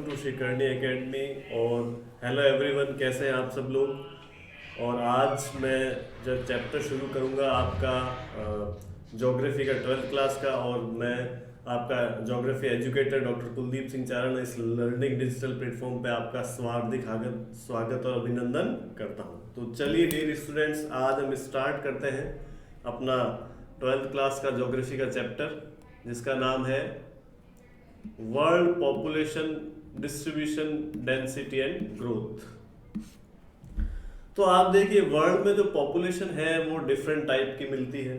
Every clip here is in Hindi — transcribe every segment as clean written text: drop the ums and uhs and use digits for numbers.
To Shrikarni academy. और हेलो एवरीवन, कैसे हैं आप सब लोग। और आज मैं जब चैप्टर शुरू करूंगा आपका ज्योग्राफी का 12th क्लास का, और मैं आपका geography educator doctor Kuldeep Singh Charan इस लर्निंग डिजिटल प्लेटफॉर्म पे आपका स्वागत और अभिनंदन करता हूं। तो चलिए डियर स्टूडेंट्स, आज हम स्टार्ट करते हैं अपना 12th क्लास का ज्योग्राफी का चैप्टर, जिसका नाम है world population distribution density and growth. तो आप देखिए, वर्ल्ड में जो पॉपुलेशन है वो डिफरेंट टाइप की मिलती है,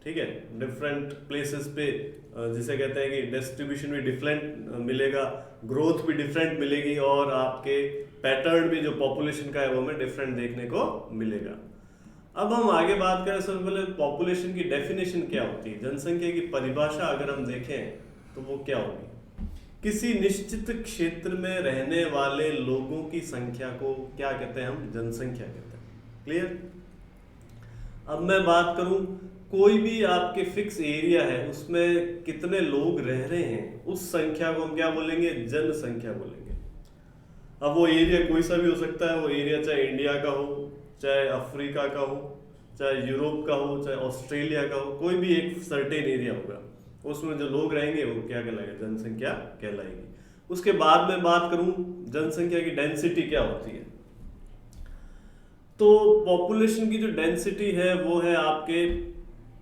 ठीक है। डिफरेंट प्लेसेस पे जिसे कहते हैं कि डिस्ट्रीब्यूशन भी डिफरेंट मिलेगा, ग्रोथ भी डिफरेंट मिलेगी, और आपके पैटर्न भी जो पॉपुलेशन का है वो हमें डिफरेंट देखने को मिलेगा। अब हम आगे बात करें, सबसे पहले पॉपुलेशन की डेफिनेशन क्या होती है, जनसंख्या की परिभाषा अगर हम देखें तो वो क्या होगी। किसी निश्चित क्षेत्र में रहने वाले लोगों की संख्या को क्या कहते हैं, हम जनसंख्या कहते हैं। क्लियर। अब मैं बात करूं, कोई भी आपके फिक्स एरिया है उसमें कितने लोग रह रहे हैं, उस संख्या को हम क्या बोलेंगे, जनसंख्या बोलेंगे। अब वो एरिया कोई सा भी हो सकता है, वो एरिया चाहे इंडिया का हो, चाहे अफ्रीका का हो, चाहे यूरोप का हो, चाहे ऑस्ट्रेलिया का हो, कोई भी एक सर्टेन एरिया होगा, उसमें जो लोग रहेंगे वो क्या कहलाएगा, जनसंख्या कहलाएगी। उसके बाद में बात करूं जनसंख्या की डेंसिटी क्या होती है, तो पॉपुलेशन की जो डेंसिटी है वो है आपके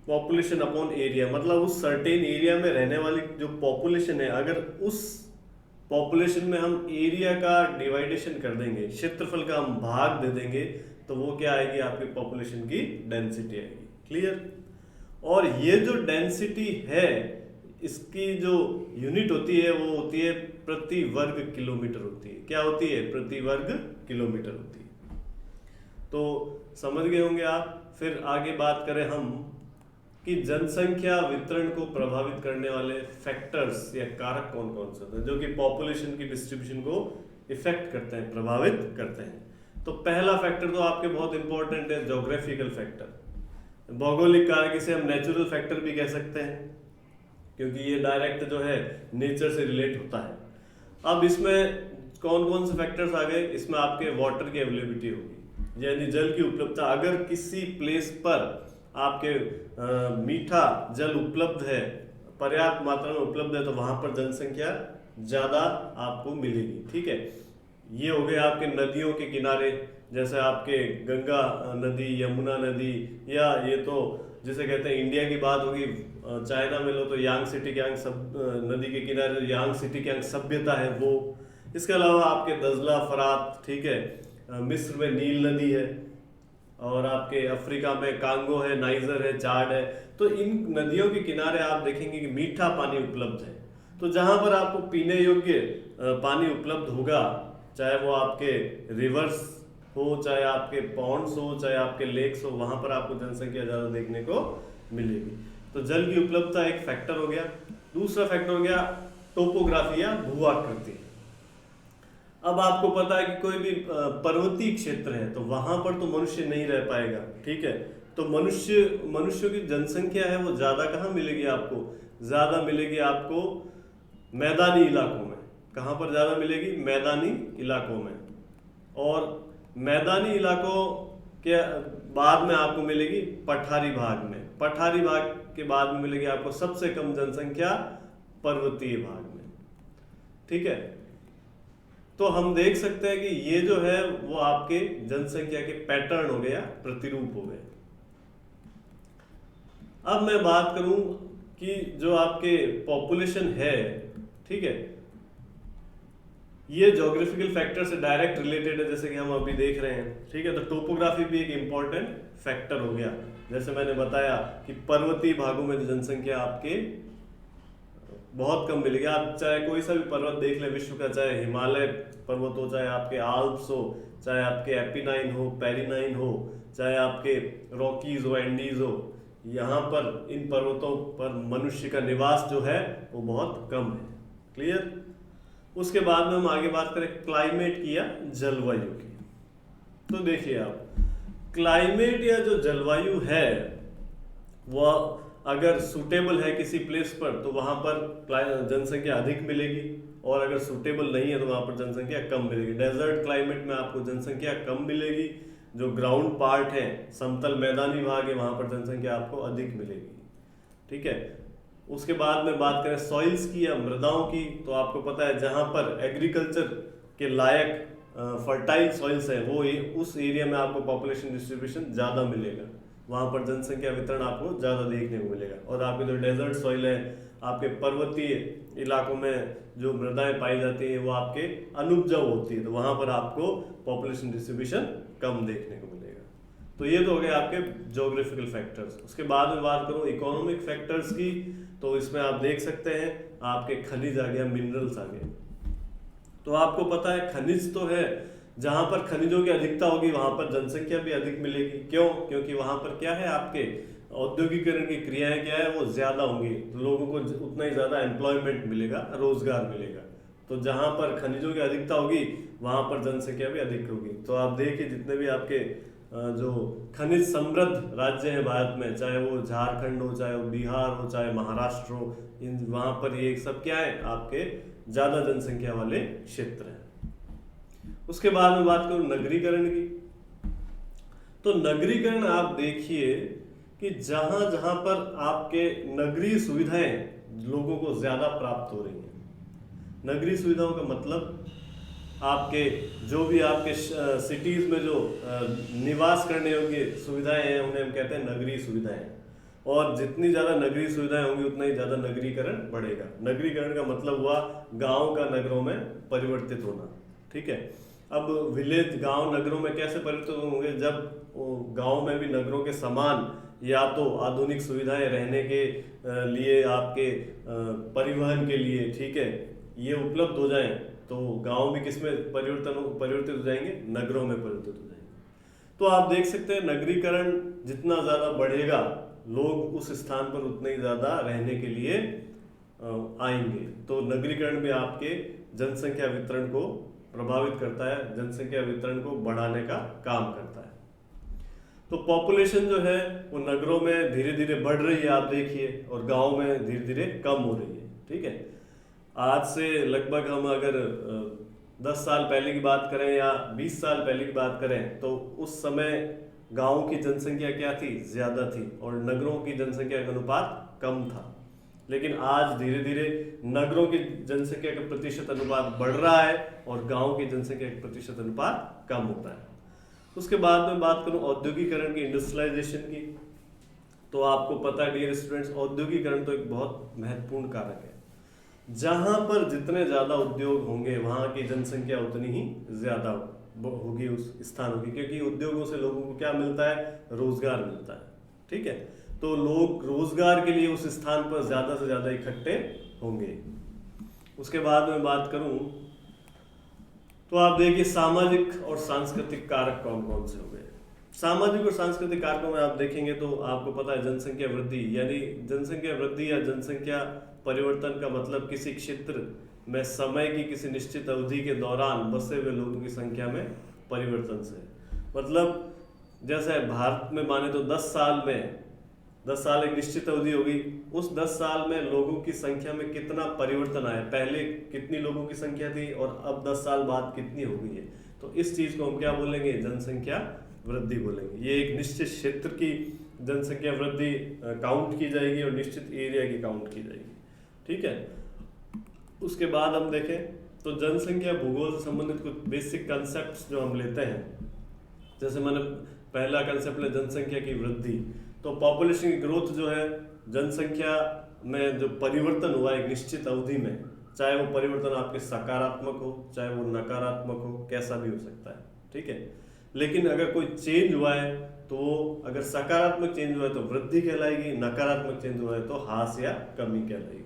पॉपुलेशन अपॉन एरिया। मतलब उस सर्टेन एरिया में रहने वाली जो पॉपुलेशन है, अगर उस पॉपुलेशन में हम एरिया का डिवाइडेशन कर देंगे, क्षेत्रफल का हम भाग दे देंगे, तो वो क्या आएगी, आपकी पॉपुलेशन की डेंसिटी आएगी। क्लियर। और ये जो डेंसिटी है, इसकी जो यूनिट होती है वो होती है प्रति वर्ग किलोमीटर होती है। क्या होती है, प्रति वर्ग किलोमीटर होती है। तो समझ गए होंगे आप। फिर आगे बात करें हम कि जनसंख्या वितरण को प्रभावित करने वाले फैक्टर्स या कारक कौन कौन से होते हैं जो कि पॉपुलेशन की डिस्ट्रीब्यूशन को इफेक्ट करते हैं, प्रभावित करते हैं। तो पहला फैक्टर तो आपके बहुत इंपॉर्टेंट है, ज्योग्राफिकल फैक्टर। भौगोलिक कारक, इसे हम नेचुरल फैक्टर भी कह सकते हैं, क्योंकि ये डायरेक्ट जो है नेचर से रिलेट होता है। अब इसमें कौन कौन से फैक्टर्स आ गए, इसमें आपके वाटर की अवेलेबिलिटी होगी, यानी जल की उपलब्धता। अगर किसी प्लेस पर आपके मीठा जल उपलब्ध है, पर्याप्त मात्रा में उपलब्ध है, तो वहां पर जनसंख्या ज्यादा आपको मिलेगी, ठीक है। ये हो गए आपके नदियों के किनारे, जैसे आपके गंगा नदी, यमुना नदी, या ये तो जिसे कहते हैं इंडिया की बात होगी, चाइना में लो तो यांग सिटी के नदी के किनारे यांग सिटी की सभ्यता है वो। इसके अलावा आपके दजला, फरात, ठीक है, मिस्र में नील नदी है, और आपके अफ्रीका में कांगो है, नाइजर है, चाड है। तो इन नदियों के किनारे आप देखेंगे कि मीठा पानी उपलब्ध है। तो जहां पर आपको पीने योग्य पानी उपलब्ध होगा, चाहे वो आपके रिवर्स हो, चाहे आपके पॉन्ड्स हो, चाहे आपके लेक्स हो, वहां पर आपको जनसंख्या ज्यादा देखने को मिलेगी। तो जल की उपलब्धता एक फैक्टर हो गया। दूसरा फैक्टर हो गया टोपोग्राफी या भू-आकृति। अब आपको पता है कि कोई भी पर्वतीय क्षेत्र है तो वहां पर तो मनुष्य नहीं रह पाएगा, ठीक है। तो मनुष्यों की जनसंख्या है वो ज्यादा कहाँ मिलेगी आपको, ज्यादा मिलेगी आपको मैदानी इलाकों में। कहां पर ज्यादा मिलेगी, मैदानी इलाकों में। और मैदानी इलाकों के बाद में आपको मिलेगी पठारी भाग में। पठारी भाग के बाद में मिलेगी आपको सबसे कम जनसंख्या पर्वतीय भाग में, ठीक है। तो हम देख सकते हैं कि ये जो है वो आपके जनसंख्या के पैटर्न हो गया, प्रतिरूप हो गए। अब मैं बात करूं कि जो आपके पॉपुलेशन है, ठीक है, ये ज्योग्राफिकल फैक्टर से डायरेक्ट रिलेटेड है, जैसे कि हम अभी देख रहे हैं, ठीक है। तो टोपोग्राफी भी एक इंपॉर्टेंट फैक्टर हो गया। जैसे मैंने बताया कि पर्वतीय भागों में जनसंख्या आपके बहुत कम मिलेगी। आप चाहे कोई सा भी पर्वत देख ले विश्व का, चाहे हिमालय पर्वत हो, चाहे आपके आल्प्स हो, चाहे आपके एपिनाइन हो, पेरिनाइन हो, चाहे आपके रॉकीज हो, एंडीज हो, यहाँ पर इन पर्वतों पर मनुष्य का निवास जो है वो बहुत कम है। क्लियर। उसके बाद में हम आगे बात करें क्लाइमेट की या जलवायु की। तो देखिए आप, क्लाइमेट या जो जलवायु है वह अगर सूटेबल है किसी प्लेस पर तो वहां पर जनसंख्या अधिक मिलेगी, और अगर सूटेबल नहीं है तो वहाँ पर जनसंख्या कम मिलेगी। डेजर्ट क्लाइमेट में आपको जनसंख्या कम मिलेगी, जो ग्राउंड पार्ट है, समतल मैदानी भाग है, वहाँ पर जनसंख्या आपको अधिक मिलेगी। ठीक है। उसके बाद में बात करें सॉइल्स की या मृदाओं की, तो आपको पता है जहाँ पर एग्रीकल्चर के लायक फर्टाइल सॉइल्स है वो उस एरिया में आपको पॉपुलेशन डिस्ट्रीब्यूशन ज़्यादा मिलेगा, वहाँ पर जनसंख्या वितरण आपको ज़्यादा देखने को मिलेगा। और आपके जो डेजर्ट सॉइल है, आपके पर्वतीय इलाकों में जो मृदाएं पाई जाती हैं वो आपके अनुपजाऊ होती है, तो वहाँ पर आपको पॉपुलेशन डिस्ट्रीब्यूशन कम देखने को मिलेगा। तो ये तो हो गए आपके ज्योग्राफिकल फैक्टर्स। उसके बाद में बात करूँ इकोनॉमिक फैक्टर्स की, तो इसमें आप देख सकते हैं आपके खनिज आ गया, मिनरल्स आ गए। तो आपको पता है खनिज तो है, जहां पर खनिजों की अधिकता होगी वहां पर जनसंख्या भी अधिक मिलेगी। क्यों? क्योंकि वहां पर क्या है, आपके औद्योगिकरण की क्रियाएं क्या है वो ज्यादा होंगी, तो लोगों को उतना ही ज्यादा एम्प्लॉयमेंट मिलेगा, रोजगार मिलेगा। तो जहां पर खनिजों की अधिकता होगी वहां पर जनसंख्या भी अधिक होगी। तो आप देखिए जितने भी आपके जो खनिज समृद्ध राज्य हैं भारत में, चाहे वो झारखंड हो, चाहे वो बिहार हो, चाहे महाराष्ट्र हो, इन वहां पर ये सब क्या है आपके ज्यादा जनसंख्या वाले क्षेत्र हैं। उसके बाद में बात करूं नगरीकरण की, तो नगरीकरण आप देखिए कि जहां जहां पर आपके नगरीय सुविधाएं लोगों को ज्यादा प्राप्त हो रही हैं। नगरीय सुविधाओं का मतलब आपके जो भी आपके सिटीज में जो निवास करने योग्य सुविधाएं हैं उन्हें हम कहते हैं नगरीय सुविधाएं। और जितनी ज़्यादा नगरीय सुविधाएं होंगी उतना ही ज़्यादा नगरीकरण बढ़ेगा। नगरीकरण का मतलब हुआ गांव का नगरों में परिवर्तित होना। ठीक है। अब विलेज गांव नगरों में कैसे परिवर्तित होंगे, जब गांव में भी नगरों के समान या तो आधुनिक सुविधाएं रहने के लिए, आपके परिवहन के लिए, ठीक है, ये उपलब्ध हो जाएं, तो गांव भी किसमें परिवर्तित हो जाएंगे, नगरों में परिवर्तित हो जाएंगे। तो आप देख सकते हैं नगरीकरण जितना ज़्यादा बढ़ेगा लोग उस स्थान पर उतने ही ज़्यादा रहने के लिए आएंगे। तो नगरीकरण भी आपके जनसंख्या वितरण को प्रभावित करता है, जनसंख्या वितरण को बढ़ाने का काम करता है। तो पॉपुलेशन जो है वो नगरों में धीरे धीरे बढ़ रही है आप देखिए, और गांव में धीरे धीरे कम हो रही है। ठीक है। आज से लगभग हम अगर 10 साल पहले की बात करें या 20 साल पहले की बात करें, तो उस समय गांवों की जनसंख्या क्या थी, ज्यादा थी, और नगरों की जनसंख्या का अनुपात कम था। लेकिन आज धीरे धीरे नगरों की जनसंख्या का प्रतिशत अनुपात बढ़ रहा है और गांव की जनसंख्या का प्रतिशत अनुपात कम होता है। उसके बाद में बात करूं औद्योगिकरण की, इंडस्ट्रियलाइजेशन की, तो आपको पता है डियर स्टूडेंट्स, औद्योगिकरण तो एक बहुत महत्वपूर्ण कारक है। जहां पर जितने ज्यादा उद्योग होंगे वहां की जनसंख्या उतनी ही ज्यादा होगी उस स्थानों की, क्योंकि उद्योगों से लोगों को क्या मिलता है, रोजगार मिलता है। ठीक है। तो लोग रोजगार के लिए उस स्थान पर ज्यादा से ज्यादा इकट्ठे होंगे। उसके बाद में बात करूं तो आप देखिए सामाजिक और सांस्कृतिक कारक कौन कौन से हो गए। सामाजिक और सांस्कृतिक कारकों में आप देखेंगे तो आपको पता है जनसंख्या वृद्धि, यानी जनसंख्या वृद्धि या जनसंख्या परिवर्तन का मतलब किसी क्षेत्र में समय की किसी निश्चित अवधि के दौरान बसे हुए लोगों की संख्या में परिवर्तन से। मतलब जैसे भारत में माने तो 10 साल एक निश्चित अवधि होगी, उस 10 साल में लोगों की संख्या में कितना परिवर्तन आया, पहले कितनी लोगों की संख्या थी और अब 10 साल बाद कितनी हो गई है, तो इस चीज को हम क्या बोलेंगे, जनसंख्या वृद्धि बोलेंगे। ये एक निश्चित क्षेत्र की जनसंख्या वृद्धि काउंट की जाएगी और निश्चित एरिया की काउंट की जाएगी। ठीक है। उसके बाद हम देखें तो जनसंख्या भूगोल से संबंधित कुछ बेसिक कंसेप्ट्स जो हम लेते हैं, जैसे मैंने पहला कंसेप्ट है जनसंख्या की वृद्धि। तो पॉपुलेशन की ग्रोथ जो है, जनसंख्या में जो परिवर्तन हुआ एक निश्चित अवधि में, चाहे वो परिवर्तन आपके सकारात्मक हो चाहे वो नकारात्मक हो, कैसा भी हो सकता है। ठीक है। लेकिन अगर कोई चेंज हुआ है तो अगर सकारात्मक चेंज हुआ है तो वृद्धि कहलाएगी, नकारात्मक चेंज हुआ है तो ह्रास या कमी कहलाएगी।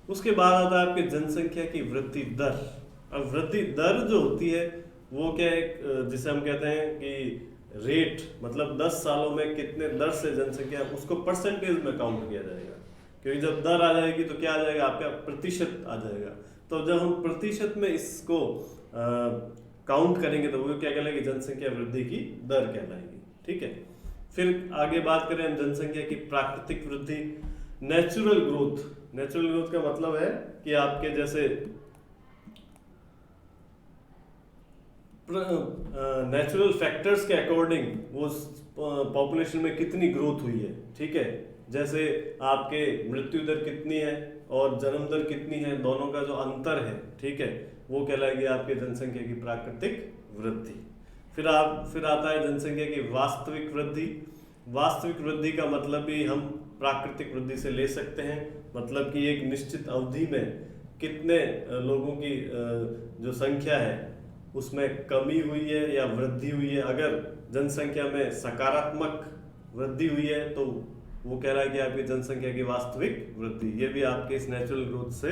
उसके बाद आता है आपके जनसंख्या की वृद्धि दर। अब वृद्धि दर जो होती है वो क्या है, जिसे हम कहते हैं कि रेट, मतलब 10 सालों में कितने दर से जनसंख्या, उसको परसेंटेज में काउंट किया जाएगा। क्योंकि जब दर आ जाएगी तो क्या आ जाएगा, आपका प्रतिशत आ जाएगा। तो जब हम प्रतिशत में इसको काउंट करेंगे तो वो क्या कहलाएगी, जनसंख्या वृद्धि की दर कहलाएगी। ठीक है। फिर आगे बात करें हम जनसंख्या की प्राकृतिक वृद्धि। नेचुरल ग्रोथ, नेचुरल ग्रोथ का मतलब है कि आपके जैसे नेचुरल फैक्टर्स के अकॉर्डिंग वो पॉपुलेशन में कितनी ग्रोथ हुई है, ठीक है। जैसे आपके मृत्यु दर कितनी है और जन्म दर कितनी है, दोनों का जो अंतर है, ठीक है, वो कहलाएगी आपके जनसंख्या की प्राकृतिक वृद्धि। फिर आता है जनसंख्या की वास्तविक वृद्धि। वास्तविक वृद्धि का मतलब भी हम प्राकृतिक वृद्धि से ले सकते हैं, मतलब कि एक निश्चित अवधि में कितने लोगों की जो संख्या है उसमें कमी हुई है या वृद्धि हुई है। अगर जनसंख्या में सकारात्मक वृद्धि हुई है तो वो कह रहा है कि आपकी जनसंख्या की वास्तविक वृद्धि, ये भी आपके इस नेचुरल ग्रोथ से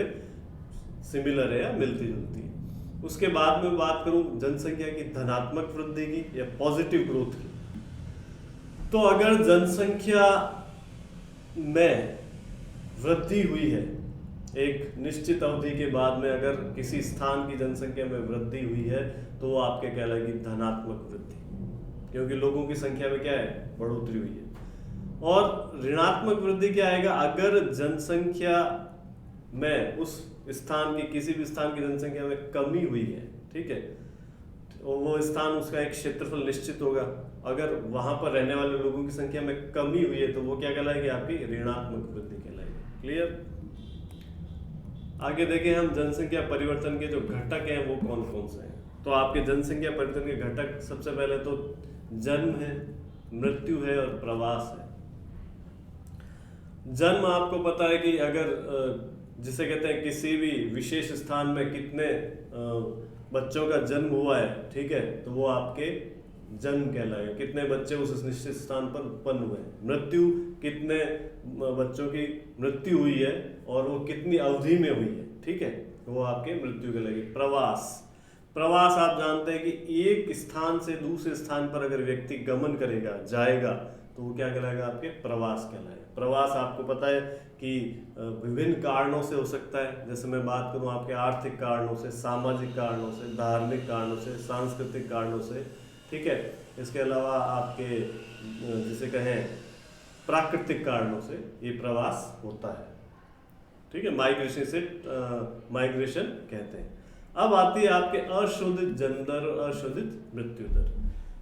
सिमिलर है या मिलती जुलती है। उसके बाद में बात करूं जनसंख्या की धनात्मक वृद्धि की या पॉजिटिव ग्रोथ की, तो अगर जनसंख्या में वृद्धि हुई है एक निश्चित अवधि के बाद में, अगर किसी स्थान की जनसंख्या में वृद्धि हुई है तो वो आपके कहलाएगी धनात्मक वृद्धि, क्योंकि लोगों की संख्या में क्या है, बढ़ोतरी हुई है। और ऋणात्मक वृद्धि क्या आएगा, अगर जनसंख्या में उस स्थान की किसी भी स्थान की जनसंख्या में कमी हुई है, ठीक है, तो वो स्थान उसका एक क्षेत्रफल निश्चित होगा, अगर वहां पर रहने वाले लोगों की संख्या में कमी हुई है तो वो क्या कहलाएगी, आपकी ऋणात्मक वृद्धि कहलाएगी। क्लियर। आगे देखें हम जनसंख्या परिवर्तन के जो घटक हैं वो कौन कौन से हैं। तो आपके जनसंख्या परिवर्तन के घटक सबसे पहले तो जन्म है, मृत्यु है और प्रवास है। जन्म आपको पता है कि अगर जिसे कहते हैं किसी भी विशेष स्थान में कितने बच्चों का जन्म हुआ है, ठीक है, तो वो आपके जन्म कहलाएगा, कितने बच्चे उस निश्चित स्थान पर उत्पन्न हुए हैं। मृत्यु, कितने बच्चों की मृत्यु हुई है और वो कितनी अवधि में हुई है, ठीक है, तो वो आपके मृत्यु कहलाएगी। प्रवास, प्रवास आप जानते हैं कि एक स्थान से दूसरे स्थान पर अगर व्यक्ति गमन करेगा, जाएगा, तो वो क्या कहलाएगा, आपके प्रवास कहलाएगा। प्रवास आपको पता है कि विभिन्न कारणों से हो सकता है, जैसे मैं बात करूं आपके आर्थिक कारणों से, सामाजिक कारणों से, धार्मिक कारणों से, सांस्कृतिक कारणों से, ठीक है। इसके अलावा आपके जिसे कहें प्राकृतिक कारणों से ये प्रवास होता है, ठीक है, माइग्रेशन से माइग्रेशन कहते हैं। अब आती है आपके अशोधित जन्म दर और अशोधित मृत्यु दर।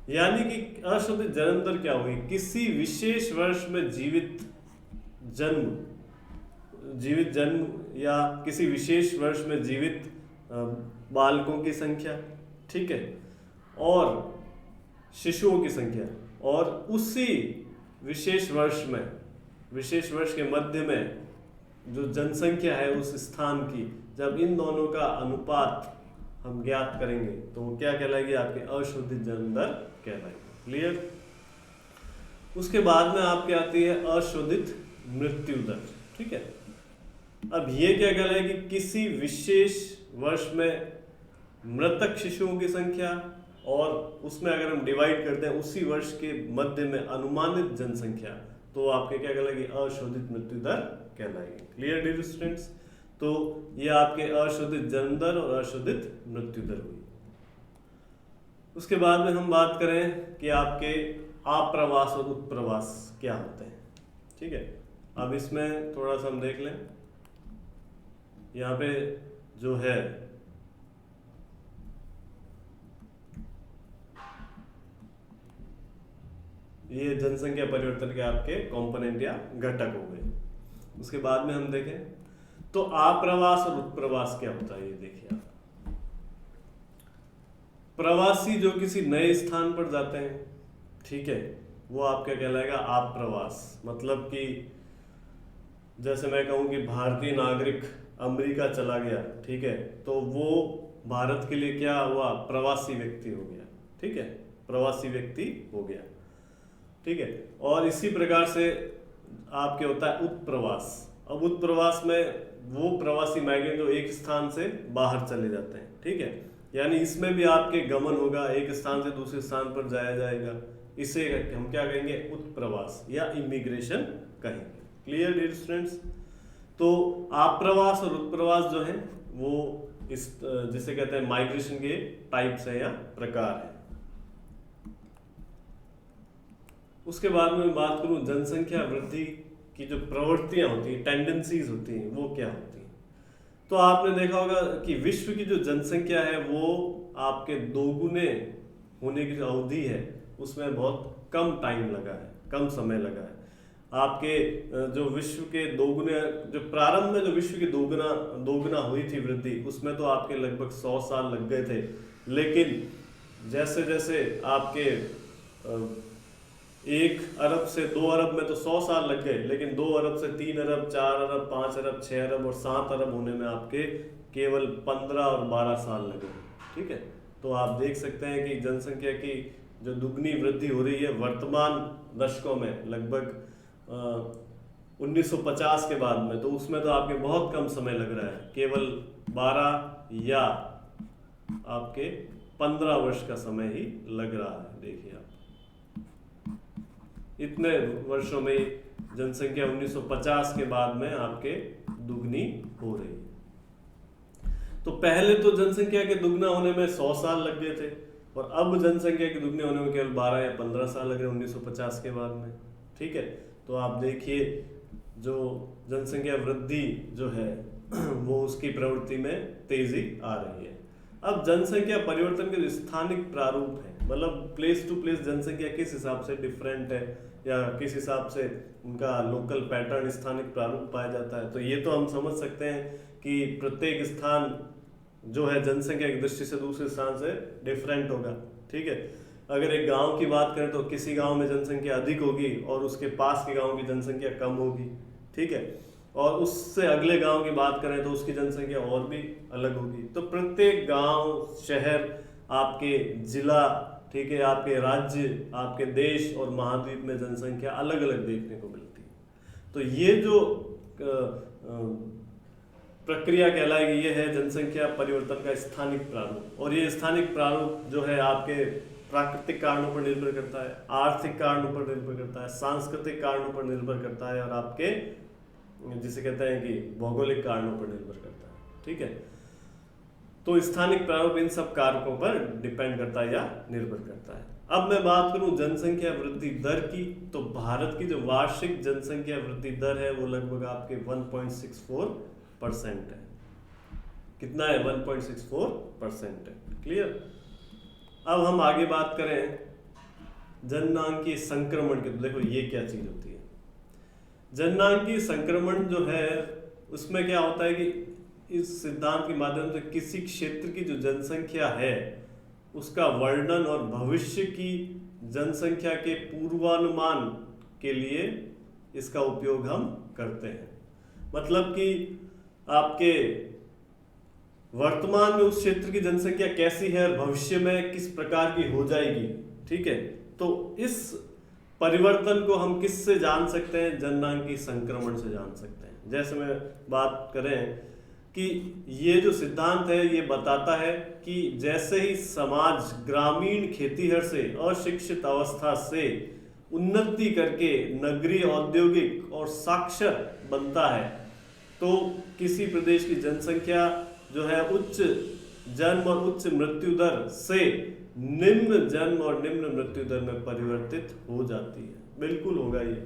यानी कि अशोधित जन्म दर क्या होगी, किसी विशेष वर्ष में जीवित जन्म या किसी विशेष वर्ष में जीवित बालकों की संख्या, ठीक है, और शिशुओं की संख्या, और उसी विशेष वर्ष के मध्य में जो जनसंख्या है उस स्थान की, जब इन दोनों का अनुपात हम ज्ञात करेंगे तो वो क्या कहलाएगी, आपके अशोधित जन्म दर कहलाएगी। क्लियर। उसके बाद में आपके आती है अशोधित मृत्यु दर, ठीक है। अब ये क्या कहलाएगी, किसी विशेष वर्ष में मृतक शिशुओं की संख्या और उसमें अगर हम डिवाइड करते हैं उसी वर्ष के मध्य में अनुमानित जनसंख्या, तो आपके क्या कहलाएगी, अशोधित मृत्यु दर कहलाएगी। Clear dear students. तो ये आपके अशोधित जन्म दर और अशोधित मृत्यु दर हुई। उसके बाद में हम बात करें कि आपके आप्रवास और उत्प्रवास क्या होते हैं, ठीक है। अब इसमें थोड़ा सा हम देख लें, यहाँ पे जो है ये जनसंख्या परिवर्तन के आपके कंपोनेंट या घटक हो गए। उसके बाद में हम देखें तो आप्रवास और उत्प्रवास क्या होता है, ये देखिए आप। प्रवासी जो किसी नए स्थान पर जाते हैं, ठीक है, वो आपका कहलाएगा आप्रवास। मतलब कि जैसे मैं कहूँ कि भारतीय नागरिक अमेरिका चला गया, ठीक है, तो वो भारत के लिए क्या हुआ, प्रवासी व्यक्ति हो गया, ठीक है, प्रवासी व्यक्ति हो गया, ठीक है। और इसी प्रकार से आपके होता है उत्प्रवास। अब उत्प्रवास में वो प्रवासी माइग्रेंट जो एक स्थान से बाहर चले जाते हैं, ठीक है, यानी इसमें भी आपके गमन होगा, एक स्थान से दूसरे स्थान पर जाया जाएगा, इसे हम क्या कहेंगे, उत्प्रवास या इमिग्रेशन कहेंगे। Clear dear students. तो आप्रवास और उत्प्रवास जो है वो इस जिसे कहते हैं माइग्रेशन के टाइप्स है या प्रकार है। उसके बाद में बात करूं जनसंख्या वृद्धि की जो प्रवृत्तियां होती हैं, टेंडेंसीज होती हैं, वो क्या होती हैं। तो आपने देखा होगा कि विश्व की जो जनसंख्या है वो आपके दोगुने होने की जो अवधि है उसमें बहुत कम टाइम लगा है, कम समय लगा है। आपके जो विश्व के दोगुने, जो प्रारंभ में जो विश्व की दोगुना हुई थी वृद्धि, उसमें तो आपके लगभग 100 साल लग गए थे। लेकिन जैसे जैसे आपके 1 अरब से 2 अरब में तो 100 साल लग गए, लेकिन 2 अरब से 3 अरब, 4 अरब, 5 अरब, 6 अरब और 7 अरब होने में आपके केवल 15 और 12 साल लगे। ठीक है, तो आप देख सकते हैं कि जनसंख्या की जो दुगनी वृद्धि हो रही है वर्तमान दशकों में, लगभग 1950 के बाद में, तो उसमें तो आपके बहुत कम समय लग रहा है, केवल 12 या आपके 15 वर्ष का समय ही लग रहा है। देखिए आप, इतने वर्षों में जनसंख्या 1950 के बाद में आपके दुगनी हो रही है। तो पहले तो जनसंख्या के दुगना होने में 100 साल लग गए थे, और अब जनसंख्या के दुगने होने में केवल 12 या 15 साल लग रहे 1950 के बाद में। ठीक है, तो आप देखिए जो जनसंख्या वृद्धि जो है वो उसकी प्रवृत्ति में तेजी आ रही है। अब जनसंख्या परिवर्तन के जो स्थानिक प्रारूप है, मतलब प्लेस टू प्लेस जनसंख्या किस हिसाब से डिफरेंट है या किस हिसाब से उनका लोकल पैटर्न, स्थानिक प्रारूप पाया जाता है, तो ये तो हम समझ सकते हैं कि प्रत्येक स्थान जो है जनसंख्या की दृष्टि से दूसरे स्थान से डिफरेंट होगा। ठीक है, अगर एक गांव की बात करें तो किसी गांव में जनसंख्या अधिक होगी और उसके पास के गांव की जनसंख्या कम होगी। ठीक है, और उससे अगले गांव की बात करें तो उसकी जनसंख्या और भी अलग होगी। तो प्रत्येक गांव, शहर, आपके जिला, ठीक है, आपके राज्य, आपके देश और महाद्वीप में जनसंख्या अलग अलग देखने को मिलती है। तो ये जो प्रक्रिया कहलाएगी, ये है जनसंख्या परिवर्तन का स्थानिक प्रारूप। और ये स्थानिक प्रारूप जो है आपके प्राकृतिक कारणों पर निर्भर करता है, आर्थिक कारणों पर निर्भर करता है, सांस्कृतिक कारणों पर निर्भर करता है, और आपके जिसे कहते हैं कि भौगोलिक कारणों पर निर्भर करता है। ठीक है, तो स्थानिक प्रारूप इन सब कारकों पर डिपेंड करता है या निर्भर करता है। अब मैं बात करूं जनसंख्या वृद्धि दर की, तो भारत की जो वार्षिक जनसंख्या वृद्धि दर है वो लगभग आपके 1.64% है। कितना है? 1.64% है। क्लियर? अब हम आगे बात करें जननांकीय संक्रमण की, तो देखो ये क्या चीज होती है। जननांकीय संक्रमण जो है उसमें क्या होता है कि इस सिद्धांत के माध्यम से किसी क्षेत्र की जो जनसंख्या है उसका वर्णन और भविष्य की जनसंख्या के पूर्वानुमान के लिए इसका उपयोग हम करते हैं। मतलब कि आपके वर्तमान में उस क्षेत्र की जनसंख्या कैसी है और भविष्य में किस प्रकार की हो जाएगी। ठीक है, तो इस परिवर्तन को हम किससे जान सकते हैं? जननांकीय संक्रमण से जान सकते हैं। जैसे मैं बात करें कि ये जो सिद्धांत है ये बताता है कि जैसे ही समाज ग्रामीण खेतीहर से अशिक्षित अवस्था से उन्नति करके नगरीय, औद्योगिक और साक्षर बनता है, तो किसी प्रदेश की जनसंख्या जो है उच्च जन्म और उच्च मृत्यु दर से निम्न जन्म और निम्न मृत्यु दर में परिवर्तित हो जाती है। बिल्कुल होगा ये।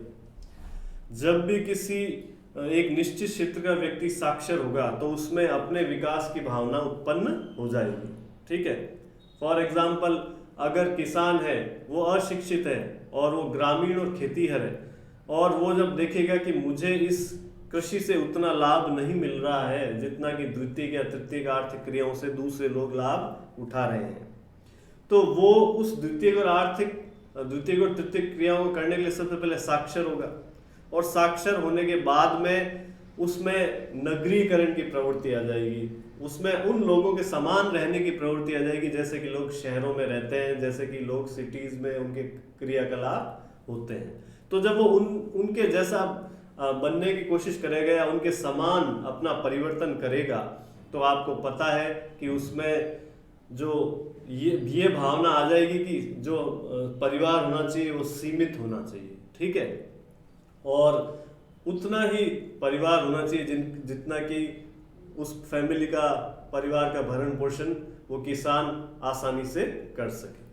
जब भी किसी एक निश्चित क्षेत्र का व्यक्ति साक्षर होगा तो उसमें अपने विकास की भावना उत्पन्न हो जाएगी। ठीक है, फॉर एग्जाम्पल अगर किसान है वो अशिक्षित है और वो ग्रामीण और खेतीहर है, और वो जब देखेगा कि मुझे इस कृषि से उतना लाभ नहीं मिल रहा है जितना कि द्वितीय या तृतीय आर्थिक क्रियाओं से दूसरे लोग लाभ उठा रहे हैं, तो वो उस द्वितीय और तृतीय क्रियाओं को करने के लिए सबसे पहले साक्षर होगा, और साक्षर होने के बाद में उसमें नगरीकरण की प्रवृत्ति आ जाएगी, उसमें उन लोगों के समान रहने की प्रवृत्ति आ जाएगी जैसे कि लोग शहरों में रहते हैं, जैसे कि लोग सिटीज में उनके क्रियाकलाप होते हैं। तो जब वो उनके जैसा बनने की कोशिश करेगा या उनके समान अपना परिवर्तन करेगा, तो आपको पता है कि उसमें जो ये भावना आ जाएगी कि जो परिवार होना चाहिए वो सीमित होना चाहिए। ठीक है, और उतना ही परिवार होना चाहिए जितना कि उस फैमिली का, परिवार का भरण पोषण वो किसान आसानी से कर सके।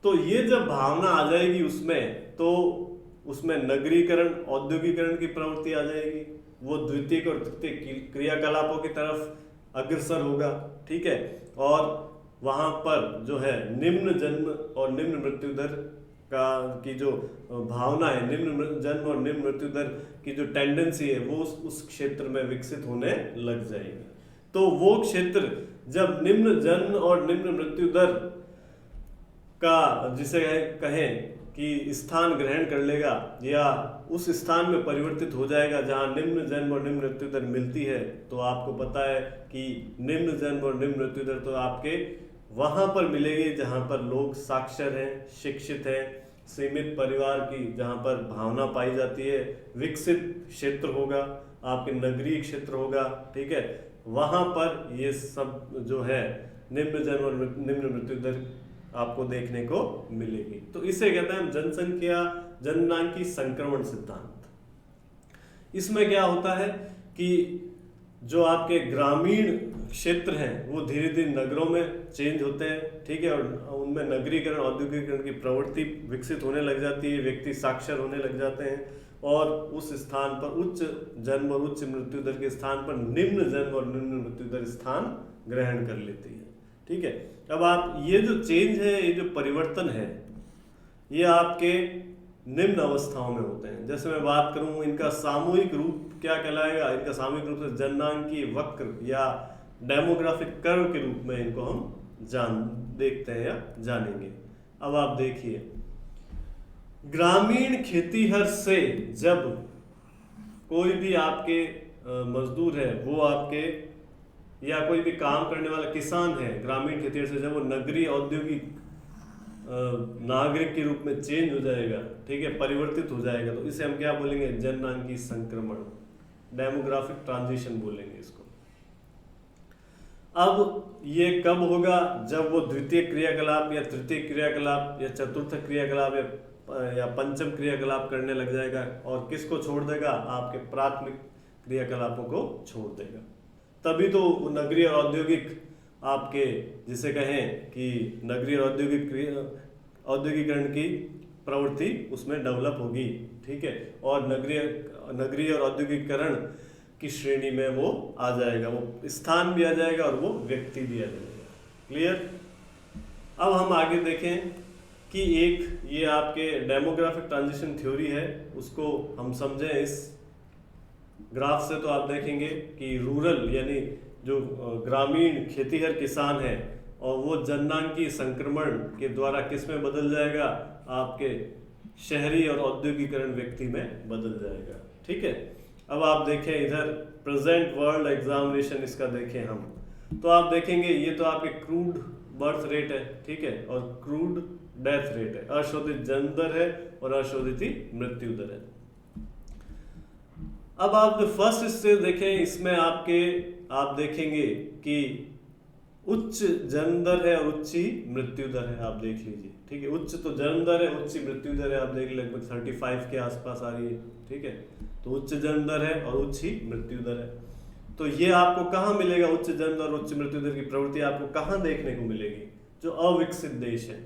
तो ये जब भावना आ जाएगी उसमें, तो उसमें नगरीकरण औद्योगिकरण की प्रवृत्ति आ जाएगी, वो द्वितीयक और तृतीयक क्रियाकलापों की तरफ अग्रसर होगा, ठीक है। और वहां पर जो है निम्न जन्म और निम्न मृत्यु दर की जो भावना है, निम्न जन्म और निम्न मृत्यु दर की जो टेंडेंसी है वो उस क्षेत्र में विकसित होने लग जाएगी। तो वो क्षेत्र जब निम्न जन्म और निम्न मृत्यु दर का जिसे कहें कि स्थान ग्रहण कर लेगा या उस स्थान में परिवर्तित हो जाएगा जहां निम्न जन्म और निम्न मृत्यु दर मिलती है, तो आपको पता है कि निम्न जन्म और निम्न मृत्यु दर तो आपके वहां पर मिलेगी जहां पर लोग साक्षर हैं, शिक्षित हैं, सीमित परिवार की जहां पर भावना पाई जाती है, विकसित क्षेत्र होगा, आपके नगरीय क्षेत्र होगा, ठीक है। वहां पर ये सब जो है निम्न जन्म और निम्न मृत्यु दर आपको देखने को मिलेगी। तो इसे कहते हैं जनसंख्या जननांकी संक्रमण सिद्धांत। इसमें क्या होता है कि जो आपके ग्रामीण क्षेत्र हैं वो धीरे धीरे नगरों में चेंज होते हैं, ठीक है, और उनमें नगरीकरण औद्योगिकरण की प्रवृत्ति विकसित होने लग जाती है, व्यक्ति साक्षर होने लग जाते हैं और उस स्थान पर उच्च जन्म और उच्च मृत्यु दर के स्थान पर निम्न जन्म और निम्न मृत्यु दर स्थान ग्रहण कर लेती है, ठीक है। अब आप ये जो चेंज है, ये जो परिवर्तन है, ये आपके निम्न अवस्थाओं में होते हैं। जैसे मैं बात करूं इनका सामूहिक रूप क्या कहलाएगा, इनका सामूहिक रूप से जननांकी वक्र या डेमोग्राफिक कर्व के रूप में इनको हम देखते हैं या जानेंगे। अब आप देखिए, ग्रामीण खेतीहर से जब कोई भी आपके मजदूर है वो आपके या कोई भी काम करने वाला किसान है, ग्रामीण खेतीहर से जब वो नगरीय औद्योगिक नागरिक के रूप में चेंज हो जाएगा, ठीक है, परिवर्तित हो जाएगा, तो इसे हम क्या बोलेंगे, जननांकी संक्रमण, डेमोग्राफिक ट्रांजिशन बोलेंगे इसको। अब ये कब होगा, जब वो द्वितीय क्रियाकलाप या तृतीय क्रियाकलाप या चतुर्थ क्रियाकलाप या पंचम क्रियाकलाप करने लग जाएगा और किसको छोड़ देगा, आपके प्राथमिक क्रियाकलापों को छोड़ देगा। तभी तो नगरीय और औद्योगिक आपके जिसे कहें कि नगरीय और औद्योगिकरण की प्रवृत्ति उसमें डेवलप होगी, ठीक है, और नगरीय और औद्योगिकरण की श्रेणी में वो आ जाएगा, वो स्थान भी आ जाएगा और वो व्यक्ति भी आ जाएगा। क्लियर। अब हम आगे देखें कि एक ये आपके डेमोग्राफिक ट्रांजिशन थ्योरी है, उसको हम समझें इस ग्राफ से। तो आप देखेंगे कि रूरल यानी जो ग्रामीण खेतीहर किसान है और वो जननांकी संक्रमण के द्वारा किस में बदल जाएगा, आपके शहरी और औद्योगिकरण व्यक्ति में बदल जाएगा, ठीक है। अब आप देखें इधर प्रेजेंट वर्ल्ड एग्जामिनेशन इसका देखें हम, तो आप देखेंगे ये तो आपके क्रूड बर्थ रेट है, ठीक है, और क्रूड डेथ रेट है, अशोधित जन्म दर है और अशोधित मृत्यु दर है। अब आप जो फर्स्ट स्टेज देखें इसमें आप देखेंगे कि उच्च जन्म दर है और उच्च मृत्यु दर है, आप देख लीजिए, ठीक है। उच्च तो जन्म दर है, उच्च मृत्यु दर है, आप देख लगभग 35 के आसपास आ रही है, ठीक है। तो उच्च जन्म दर है और उच्च मृत्यु दर है। तो ये आपको कहाँ मिलेगा, उच्च जन्म दर और उच्च मृत्यु दर की प्रवृत्ति आपको कहाँ देखने को मिलेगी, जो अविकसित देश है।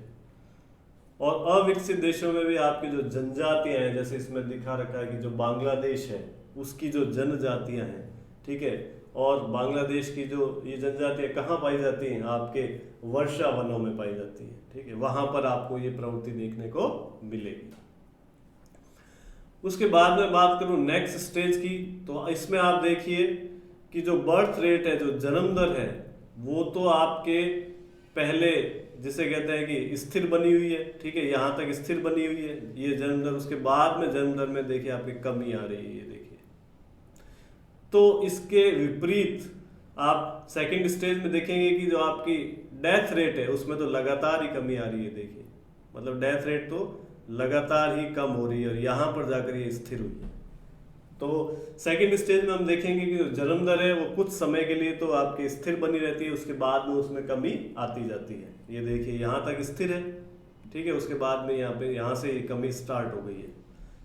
और अविकसित देशों में भी आपकी जो जनजातियां हैं, जैसे इसमें दिखा रखा है कि जो बांग्लादेश है उसकी जो जनजातियां हैं, ठीक है, और बांग्लादेश की जो ये जनजातियां कहाँ पाई जाती हैं, आपके वर्षा वनों में पाई जाती हैं, ठीक है, वहां पर आपको ये प्रवृत्ति देखने को मिलेगी। उसके बाद में बात करूं नेक्स्ट स्टेज की, तो इसमें आप देखिए कि जो बर्थ रेट है, जो जन्म दर है, वो तो आपके पहले जिसे कहते हैं कि स्थिर बनी हुई है, ठीक है, यहाँ तक स्थिर बनी हुई है ये जन्म दर। उसके बाद में जन्म दर में देखिए आपकी कमी आ रही है, ये देखिए। तो इसके विपरीत आप सेकंड स्टेज में देखेंगे कि जो आपकी डेथ रेट है उसमें तो लगातार ही कमी आ रही है, देखिए, मतलब डेथ रेट तो लगातार ही कम हो रही है और यहाँ पर जाकर ये स्थिर हुई है। तो सेकंड स्टेज में हम देखेंगे कि जो जन्म दर है वो कुछ समय के लिए तो आपकी स्थिर बनी रहती है, उसके बाद में उसमें कमी आती जाती है। ये देखिए यहाँ तक स्थिर है, ठीक है, उसके बाद में यहाँ से ये कमी स्टार्ट हो गई है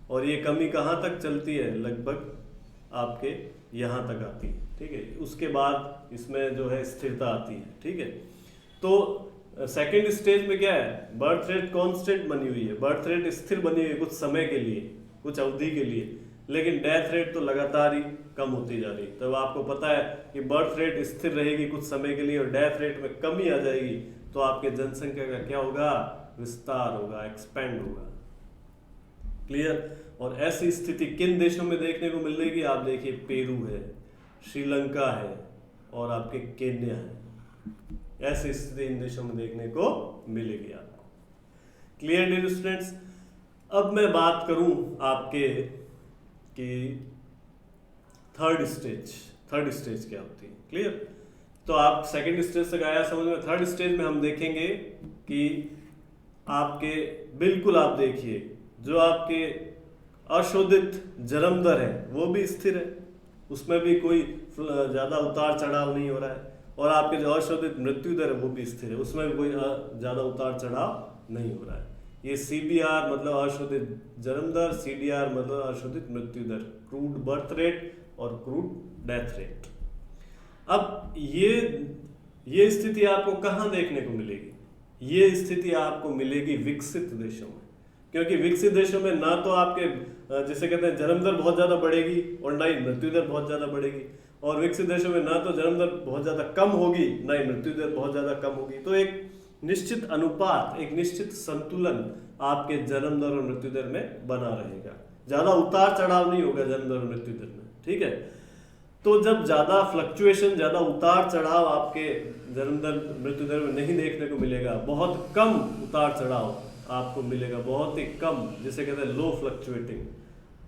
और ये कमी कहाँ तक चलती है, लगभग आपके यहाँ तक आती है, ठीक है। उसके बाद इसमें जो है स्थिरता आती है, ठीक है। तो सेकेंड स्टेज में क्या है, बर्थ रेट कांस्टेंट बनी हुई है, बर्थ रेट स्थिर बनी हुई है कुछ समय के लिए, कुछ अवधि के लिए, लेकिन डेथ रेट तो लगातार ही कम होती जा रही है। तब आपको पता है कि बर्थ रेट स्थिर रहेगी कुछ समय के लिए और डेथ रेट में कमी आ जाएगी, तो आपके जनसंख्या का क्या होगा, विस्तार होगा, एक्सपेंड होगा। क्लियर। और ऐसी स्थिति किन देशों में देखने को मिलेगी, आप देखिए पेरू है, श्रीलंका है और आपके केन्या है। ऐसी स्थिति इन देशों में देखने को मिलेगी आपको। Clear dear students. अब मैं बात करूं आपके कि थर्ड स्टेज क्या होती है। क्लियर। तो आप सेकंड स्टेज तक आया समझ में। थर्ड स्टेज में हम देखेंगे कि आपके बिल्कुल आप देखिए जो आपके अशोधित जन्म दर है वो भी स्थिर है, उसमें भी कोई ज़्यादा उतार चढ़ाव नहीं हो रहा है, और आपके जो अशोधित मृत्यु दर है वो भी स्थिर है, उसमें भी कोई ज़्यादा उतार चढ़ाव नहीं हो रहा है। ये CBR मतलब अशोधित जन्म दर, CDR मतलब अशोधित मृत्यु दर, क्रूड बर्थ रेट और क्रूड डेथ रेट। अब ये स्थिति आपको कहाँ देखने को मिलेगी, ये स्थिति आपको मिलेगी विकसित देशों में, क्योंकि विकसित देशों में ना तो आपके जिसे कहते हैं जन्म दर बहुत ज़्यादा बढ़ेगी और ना ही मृत्यु दर बहुत ज़्यादा बढ़ेगी, और विकसित देशों में ना तो जन्म दर बहुत ज़्यादा कम होगी ना ही मृत्यु दर बहुत ज़्यादा कम होगी। तो एक निश्चित अनुपात, एक निश्चित संतुलन आपके जन्म दर और मृत्यु दर में बना रहेगा, ज़्यादा उतार चढ़ाव नहीं होगा जन्म दर और मृत्यु दर में। ठीक है। तो जब ज़्यादा फ्लक्चुएशन, ज़्यादा उतार चढ़ाव आपके जन्म दर मृत्यु दर में नहीं देखने को मिलेगा, बहुत कम उतार चढ़ाव आपको मिलेगा, बहुत ही कम, जिसे कहते हैं लो फ्लक्चुएटिंग,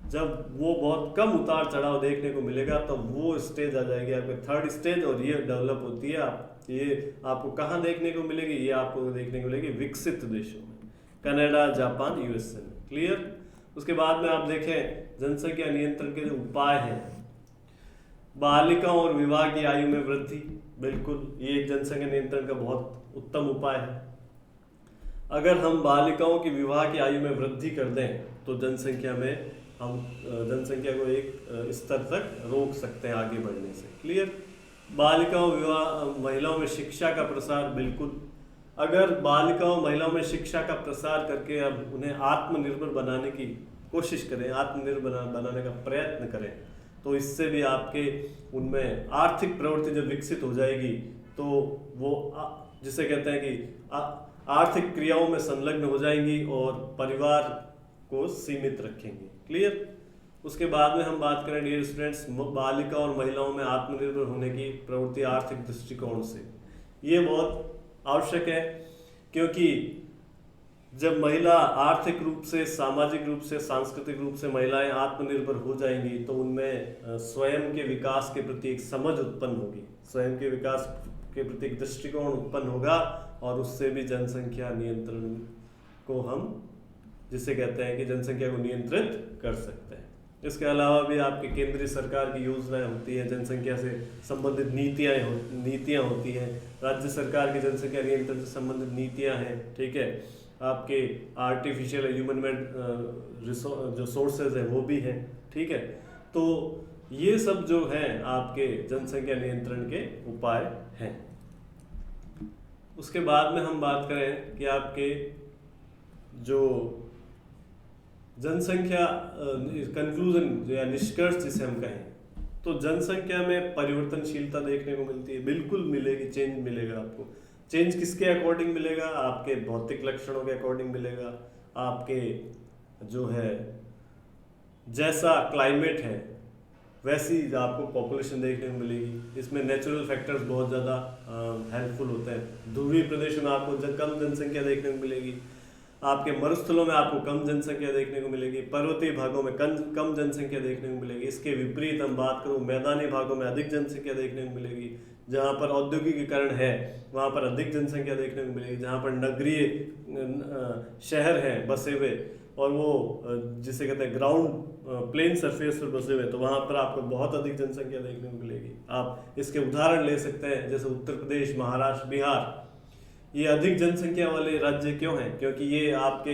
जब वो बहुत कम उतार चढ़ाव देखने को मिलेगा तो वो स्टेज आ जाएगी आपके थर्ड स्टेज, और ये डेवलप होती है ये आपको कहाँ देखने को मिलेगी, ये आपको देखने को मिलेगी विकसित देशों में, कनाडा, जापान, USA में। क्लियर। उसके बाद में आप देखें जनसंख्या नियंत्रण के जो उपाय हैं, बालिकाओं और विवाह की आयु में वृद्धि, बिल्कुल ये एक जनसंख्या नियंत्रण का बहुत उत्तम उपाय है। अगर हम बालिकाओं की विवाह की आयु में वृद्धि कर दें तो जनसंख्या में हम जनसंख्या को एक स्तर तक रोक सकते हैं आगे बढ़ने से। क्लियर। बालिकाओं विवाह, महिलाओं में शिक्षा का प्रसार, बिल्कुल अगर बालिकाओं महिलाओं में शिक्षा का प्रसार करके अब उन्हें आत्मनिर्भर बनाने की कोशिश करें, आत्मनिर्भर बनाने का प्रयत्न करें, तो इससे भी आपके उनमें आर्थिक प्रवृत्ति जब विकसित हो जाएगी तो वो जिसे कहते हैं कि आर्थिक क्रियाओं में संलग्न हो जाएंगी और परिवार को सीमित रखेंगी। क्लियर। उसके बाद में हम बात करें डियर स्टूडेंट्स बालिका और महिलाओं में आत्मनिर्भर होने की प्रवृत्ति आर्थिक दृष्टिकोण से। ये बहुत आवश्यक है, क्योंकि जब महिला आर्थिक रूप से, सामाजिक रूप से, सांस्कृतिक रूप से महिलाएं आत्मनिर्भर हो जाएंगी तो उनमें स्वयं के विकास के प्रति एक समझ उत्पन्न होगी, स्वयं के विकास के प्रति एक दृष्टिकोण उत्पन्न होगा, और उससे भी जनसंख्या नियंत्रण को हम जिसे कहते हैं कि जनसंख्या को नियंत्रित कर सकते हैं। इसके अलावा भी आपकी केंद्रीय सरकार की योजनाएं होती हैं, जनसंख्या से संबंधित नीतियां होती हैं, राज्य सरकार की जनसंख्या नियंत्रण से संबंधित नीतियां हैं। ठीक है। आपके आर्टिफिशियल ह्यूमन जो सोर्सेज हैं वो भी हैं। ठीक है। तो ये सब जो हैं आपके जनसंख्या नियंत्रण के उपाय हैं। उसके बाद में हम बात करें कि आपके जो जनसंख्या कंक्लूजन या निष्कर्ष जिसे हम कहें, तो जनसंख्या में परिवर्तनशीलता देखने को मिलती है, बिल्कुल मिलेगी, चेंज मिलेगा आपको। चेंज किसके अकॉर्डिंग मिलेगा, आपके भौतिक लक्षणों के अकॉर्डिंग मिलेगा, आपके जो है जैसा क्लाइमेट है वैसी आपको पॉपुलेशन देखने को मिलेगी। इसमें नेचुरल फैक्टर्स बहुत ज़्यादा हेल्पफुल होते हैं। ध्रुवीय प्रदेशों में आपको कम जनसंख्या देखने को मिलेगी, आपके मरुस्थलों में आपको कम जनसंख्या देखने को मिलेगी, पर्वतीय भागों में कम जनसंख्या देखने को मिलेगी। इसके विपरीत हम बात करूँ मैदानी भागों में अधिक जनसंख्या देखने को मिलेगी, जहाँ पर औद्योगिकीकरण है वहाँ पर अधिक जनसंख्या देखने को मिलेगी, जहाँ पर नगरीय शहर हैं बसे हुए और वो जिसे कहते हैं ग्राउंड प्लेन सरफेस पर बसे हुए, तो वहाँ पर आपको बहुत अधिक जनसंख्या देखने को मिलेगी। आप इसके उदाहरण ले सकते हैं, जैसे उत्तर प्रदेश, महाराष्ट्र, बिहार, ये अधिक जनसंख्या वाले राज्य क्यों हैं? क्योंकि ये आपके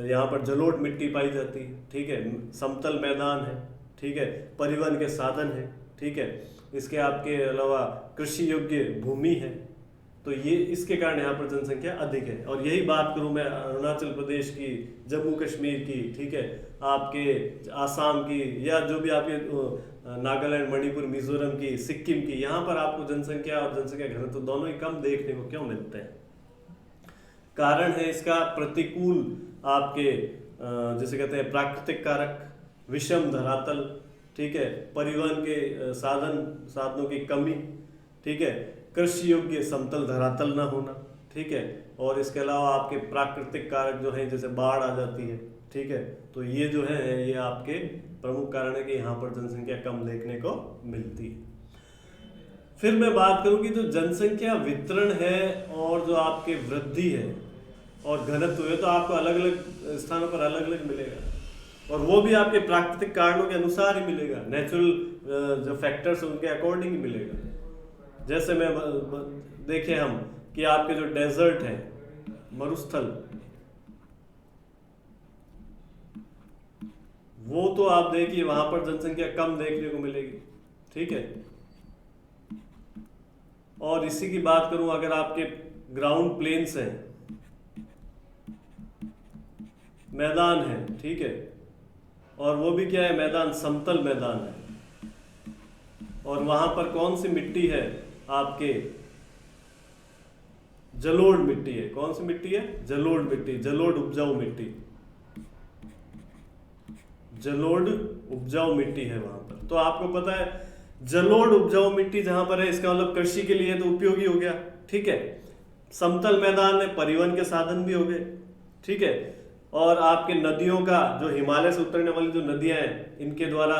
यहाँ पर जलोढ़ मिट्टी पाई जाती है। ठीक है। समतल मैदान है। ठीक है। परिवहन के साधन है। ठीक है। इसके आपके अलावा कृषि योग्य भूमि है। तो ये इसके कारण यहाँ पर जनसंख्या अधिक है। और यही बात करूँ मैं अरुणाचल प्रदेश की, जम्मू कश्मीर की, ठीक है, आपके आसाम की, या जो भी आपके नागालैंड, मणिपुर, मिजोरम की, सिक्किम की, यहाँ पर आपको जनसंख्या और जनसंख्या घनत्व दोनों ही कम देखने को क्यों मिलते हैं? कारण है इसका प्रतिकूल आपके जिसे कहते हैं प्राकृतिक कारक, विषम धरातल, ठीक है, परिवहन के साधनों की कमी, ठीक है, कृषि योग्य समतल धरातल ना होना, ठीक है, और इसके अलावा आपके प्राकृतिक कारक जो है, जैसे बाढ़ आ जाती है, ठीक है, तो ये जो है ये आपके प्रमुख कारण है कि यहाँ पर जनसंख्या कम देखने को मिलती है। फिर मैं बात करूं कि जो जनसंख्या वितरण है और जो आपके वृद्धि है और घनत्व है, तो आपको अलग अलग स्थानों पर अलग अलग मिलेगा, और वो भी आपके प्राकृतिक कारणों के अनुसार ही मिलेगा, नेचुरल जो फैक्टर्स हैं उनके अकॉर्डिंग ही मिलेगा। जैसे मैं देखें हम कि आपके जो डेजर्ट है, मरुस्थल, वो तो आप देखिए वहां पर जनसंख्या कम देखने को मिलेगी, ठीक है। और इसी की बात करूं, अगर आपके ग्राउंड प्लेन्स हैं, मैदान है, ठीक है, और वो भी क्या है, मैदान, समतल मैदान है, और वहां पर कौन सी मिट्टी है, आपके जलोढ़ मिट्टी है। कौन सी मिट्टी है? जलोढ़ मिट्टी, जलोढ़ उपजाऊ मिट्टी, जलोढ़ उपजाऊ मिट्टी है वहां पर। तो आपको पता है जलोढ़ उपजाऊ मिट्टी जहां पर है, इसका मतलब कृषि के लिए तो उपयोगी हो गया, ठीक है। समतल मैदान है, परिवहन के साधन भी हो गए, ठीक है। और आपके नदियों का, जो हिमालय से उतरने वाली जो नदियां हैं, इनके द्वारा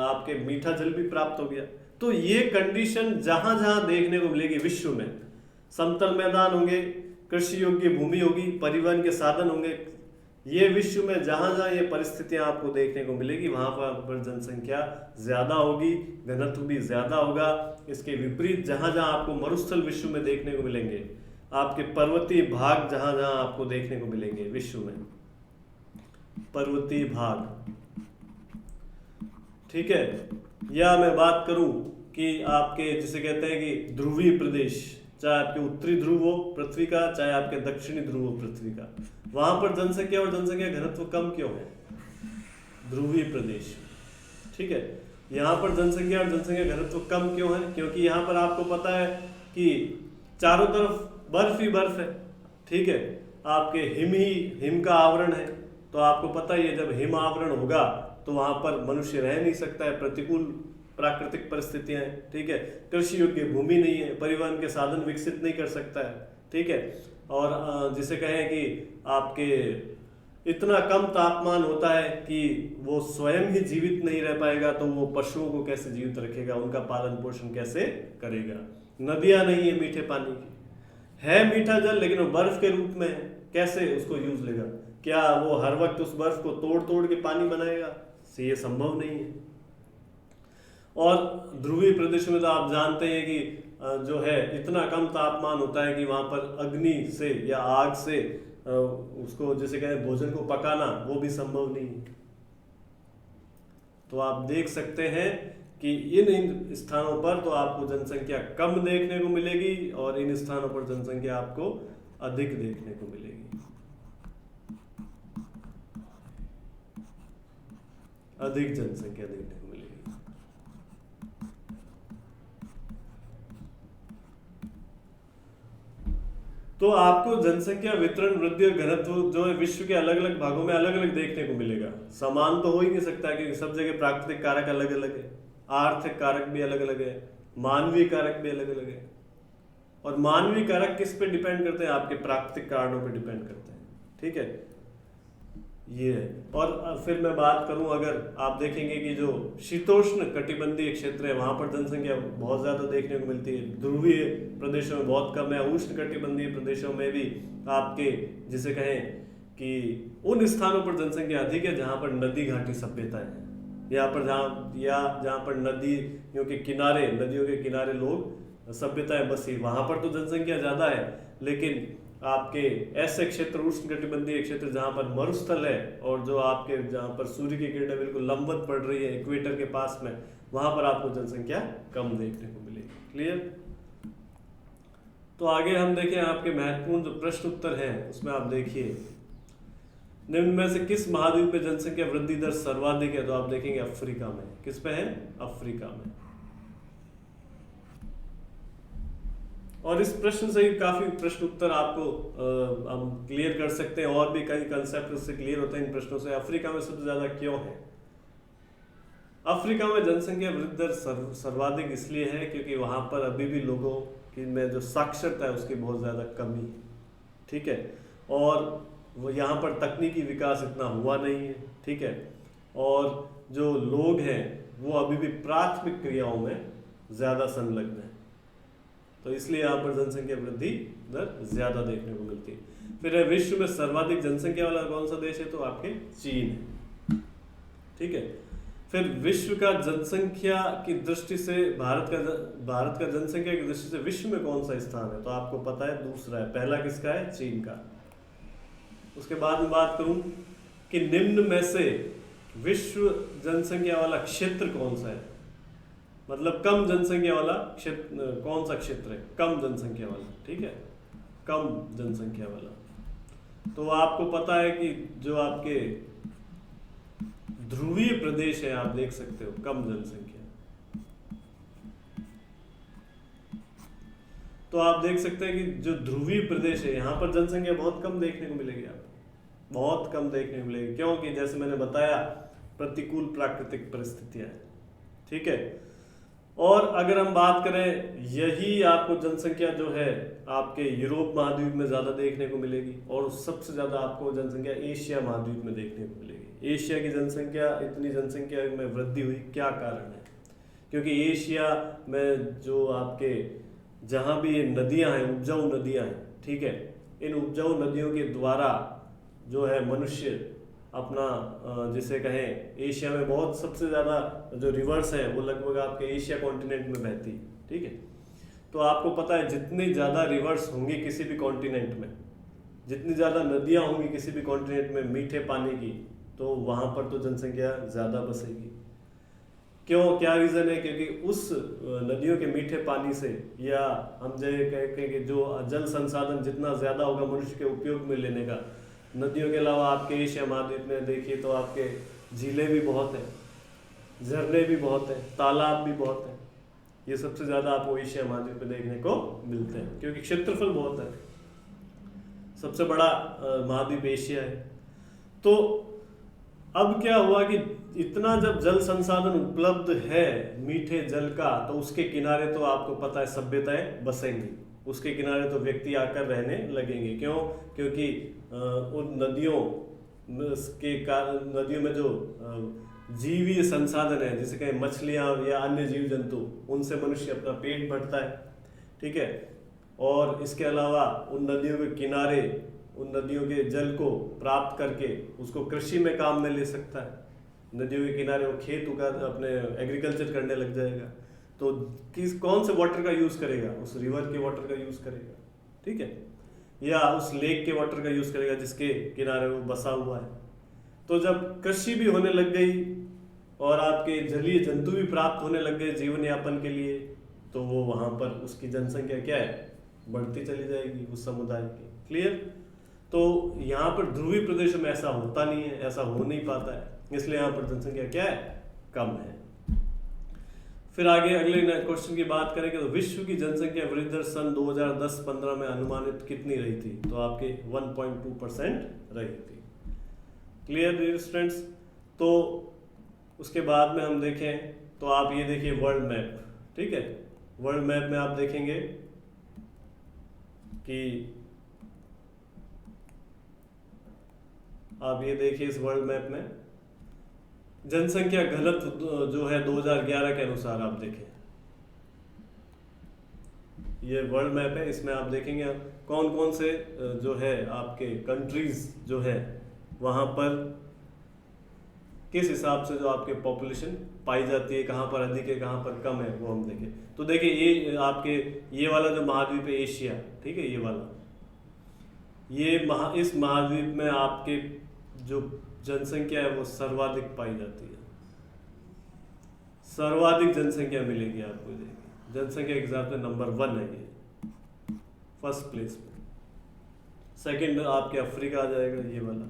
आपके मीठा जल भी प्राप्त हो गया। तो ये कंडीशन जहां जहां देखने को मिलेगी विश्व में, समतल मैदान होंगे, कृषि योग्य भूमि होगी, परिवहन के साधन होंगे, ये विश्व में जहां जहां ये परिस्थितियां आपको देखने को मिलेगी, वहां पर जनसंख्या ज्यादा होगी, घनत्व भी ज्यादा होगा। इसके विपरीत जहां जहां आपको मरुस्थल विश्व में देखने को मिलेंगे, आपके पर्वतीय भाग जहां जहां आपको देखने को मिलेंगे विश्व में, पर्वतीय भाग, ठीक है, या मैं बात करूं कि आपके जिसे कहते हैं कि ध्रुवीय प्रदेश, चाहे आपके उत्तरी ध्रुव हो पृथ्वी का, चाहे आपके दक्षिणी ध्रुव हो पृथ्वी का, वहां पर जनसंख्या और जनसंख्या घनत्व कम क्यों है? ध्रुवीय प्रदेश, ठीक है, यहाँ पर जनसंख्या और जनसंख्या घनत्व कम क्यों है? क्योंकि यहाँ पर आपको पता है कि चारों तरफ बर्फ ही बर्फ है, ठीक है, आपके हिम का आवरण है। तो आपको पता ही है जब हिम आवरण होगा तो वहां पर मनुष्य रह नहीं सकता है, प्रतिकूल प्राकृतिक परिस्थितियां हैं, ठीक है, कृषि योग्य भूमि नहीं है, परिवहन के साधन विकसित नहीं कर सकता है, ठीक है। और जिसे कहें कि आपके इतना कम तापमान होता है कि वो स्वयं ही जीवित नहीं रह पाएगा, तो वो पशुओं को कैसे जीवित रखेगा, उनका पालन पोषण कैसे करेगा। नदियां नहीं है मीठे पानी की, है मीठा जल लेकिन वो बर्फ के रूप में है, कैसे उसको यूज लेगा? क्या वो हर वक्त उस बर्फ को तोड़ तोड़ के पानी बनाएगा? ये संभव नहीं है। और ध्रुवीय प्रदेशों में तो आप जानते हैं कि जो है इतना कम तापमान होता है कि वहां पर अग्नि से या आग से उसको जैसे कहें भोजन को पकाना, वो भी संभव नहीं है। तो आप देख सकते हैं कि इन स्थानों पर तो आपको जनसंख्या कम देखने को मिलेगी और इन स्थानों पर जनसंख्या आपको अधिक देखने को मिलेगी। अधिक जनसंख्या देखने को मिलेगी। तो आपको जनसंख्या वितरण, वृद्धि और घनत्व जो है विश्व के अलग अलग भागों में अलग अलग देखने को मिलेगा। समान तो हो ही नहीं सकता क्योंकि सब जगह प्राकृतिक कारक अलग अलग है, आर्थिक कारक भी अलग अलग है, मानवीय कारक भी अलग अलग है। और मानवीय कारक किस पे डिपेंड करते हैं? आपके प्राकृतिक कारणों पे डिपेंड करते हैं, ठीक है, ये है। और फिर मैं बात करूं, अगर आप देखेंगे कि जो शीतोष्ण कटिबंधीय क्षेत्र है वहां पर जनसंख्या बहुत ज्यादा देखने को मिलती है, ध्रुवीय प्रदेशों में बहुत कम है, उष्ण कटिबंधीय प्रदेशों में भी आपके जिसे कहें कि उन स्थानों पर जनसंख्या अधिक है जहां पर नदी घाटी सभ्यता है, यहाँ पर जहाँ पर नदियों के किनारे लोग सभ्यताएं बसी, वहां पर तो जनसंख्या ज्यादा है। लेकिन आपके ऐसे क्षेत्र, उष्ण कटिबंधीय क्षेत्र जहां पर मरुस्थल है और जो आपके जहां पर सूर्य की किरणें बिल्कुल लंबवत पड़ रही है इक्वेटर के पास में, वहां पर आपको जनसंख्या कम देखने को मिलेगी। क्लियर? तो आगे हम देखें आपके महत्वपूर्ण जो प्रश्न उत्तर हैं उसमें आप देखिए, निम्न में से किस महाद्वीप में जनसंख्या वृद्धि दर सर्वाधिक है? तो आप देखेंगे अफ्रीका में। किस पे है? अफ्रीका में। और इस प्रश्न से ही काफी प्रश्न उत्तर आपको हम क्लियर कर सकते हैं, और भी कई कंसेप्ट उससे क्लियर होते हैं इन प्रश्नों से। अफ्रीका में सबसे ज्यादा क्यों है? अफ्रीका में जनसंख्या वृद्धि दर सर्वाधिक इसलिए है क्योंकि वहां पर अभी भी लोगों की में जो साक्षरता है उसकी बहुत ज्यादा कमी है, ठीक है, और वो यहाँ पर तकनीकी विकास इतना हुआ नहीं है, ठीक है, और जो लोग हैं वो अभी भी प्राथमिक क्रियाओं में ज्यादा संलग्न है, तो इसलिए यहाँ पर जनसंख्या वृद्धि दर ज्यादा देखने को मिलती है। फिर विश्व में सर्वाधिक जनसंख्या वाला कौन सा देश है? तो आपके चीन है, ठीक है। फिर विश्व का जनसंख्या की दृष्टि से भारत का जनसंख्या की दृष्टि से विश्व में कौन सा स्थान है? तो आपको पता है दूसरा है, पहला किसका है? चीन का। उसके बाद में बात करूं कि निम्न में से विश्व जनसंख्या वाला क्षेत्र कौन सा है, मतलब कम जनसंख्या वाला क्षेत्र कौन सा क्षेत्र है? कम जनसंख्या वाला, ठीक है, कम जनसंख्या वाला। तो आपको पता है कि जो आपके ध्रुवीय प्रदेश है, आप देख सकते हो, कम जनसंख्या, तो आप देख सकते हैं कि जो ध्रुवीय प्रदेश है यहाँ पर जनसंख्या बहुत कम देखने को मिलेगी, आपको बहुत कम देखने को मिलेगी, क्योंकि जैसे मैंने बताया प्रतिकूल प्राकृतिक परिस्थितियां हैं, ठीक है। और अगर हम बात करें, यही आपको जनसंख्या जो है आपके यूरोप महाद्वीप में ज्यादा देखने को मिलेगी, और सबसे ज्यादा आपको जनसंख्या एशिया महाद्वीप में देखने को मिलेगी। एशिया की जनसंख्या, इतनी जनसंख्या में वृद्धि हुई, क्या कारण है? क्योंकि एशिया में जो आपके जहां भी ये नदियां हैं, उपजाऊ नदियां हैं, ठीक है, इन उपजाऊ नदियों के द्वारा जो है मनुष्य अपना जिसे कहें, एशिया में बहुत सबसे ज़्यादा जो रिवर्स है वो लगभग आपके एशिया कॉन्टिनेंट में बहती, ठीक है। तो आपको पता है जितनी ज़्यादा रिवर्स होंगी किसी भी कॉन्टिनेंट में, जितनी ज़्यादा नदियाँ होंगी किसी भी कॉन्टिनेंट में मीठे पानी की, तो वहाँ पर तो जनसंख्या ज़्यादा बसेगी। क्यों? क्या रीज़न है? क्योंकि उस नदियों के मीठे पानी से, या हम जो कहें कि जो जल संसाधन जितना ज़्यादा होगा मनुष्य के उपयोग में लेने का, नदियों के अलावा आपके एशिया महाद्वीप में देखिए तो आपके झीलें भी बहुत हैं, झरने भी बहुत हैं, तालाब भी बहुत हैं। ये सबसे ज़्यादा आपको एशिया महाद्वीप में देखने को मिलते हैं क्योंकि क्षेत्रफल बहुत है, सबसे बड़ा महाद्वीप एशिया है। तो अब क्या हुआ कि इतना जब जल संसाधन उपलब्ध है मीठे जल का, तो उसके किनारे तो आपको पता है सभ्यताएं बसेंगी, उसके किनारे तो व्यक्ति आकर रहने लगेंगे। क्यों? क्योंकि उन नदियों में जो जीवीय संसाधन है, जैसे कहें मछलियां या अन्य जीव जंतु, उनसे मनुष्य अपना पेट भरता है, ठीक है। और इसके अलावा उन नदियों के किनारे उन नदियों के जल को प्राप्त करके उसको कृषि में काम में ले सकता है। नदियों के किनारे वो खेत उगा अपने एग्रीकल्चर करने लग जाएगा, तो कौन से वाटर का यूज करेगा? उस रिवर के वाटर का यूज करेगा, ठीक है, या उस लेक के वाटर का यूज करेगा जिसके किनारे वो बसा हुआ है। तो जब कृषि भी होने लग गई और आपके जलीय जंतु भी प्राप्त होने लग गए जीवन यापन के लिए, तो वो वहां पर उसकी जनसंख्या क्या है? बढ़ती चली जाएगी उस समुदाय की। क्लियर? तो यहाँ पर ध्रुवीय प्रदेशों में ऐसा होता नहीं है, ऐसा हो नहीं पाता है, इसलिए यहाँ पर जनसंख्या क्या है? कम है। फिर आगे अगले क्वेश्चन की बात करेंगे तो विश्व की जनसंख्या वृद्धि दर सन 2010-15 में अनुमानित कितनी रही थी? तो आपके 1.2% रही थी। Clear students? तो उसके बाद में हम देखें तो आप ये देखिए वर्ल्ड मैप, ठीक है। वर्ल्ड मैप में आप देखेंगे कि आप ये देखिए इस वर्ल्ड मैप में जनसंख्या घनत्व जो है 2011 के अनुसार आप देखें, ये वर्ल्ड मैप है, इसमें आप देखेंगे कौन कौन से जो है आपके कंट्रीज जो है वहां पर किस हिसाब से जो आपके पॉपुलेशन पाई जाती है, कहाँ पर अधिक है कहाँ पर कम है, वो हम देखें। तो देखिए ये आपके ये वाला जो महाद्वीप है एशिया, ठीक है, ये वाला इस महाद्वीप में आपके जो जनसंख्या है वो सर्वाधिक पाई जाती है, सर्वाधिक जनसंख्या मिलेगी आपको। देखिए जनसंख्या के हिसाब से नंबर 1 है ये। फर्स्ट प्लेस पे। सेकंड आपके अफ्रीका आ जाएगा ये वाला,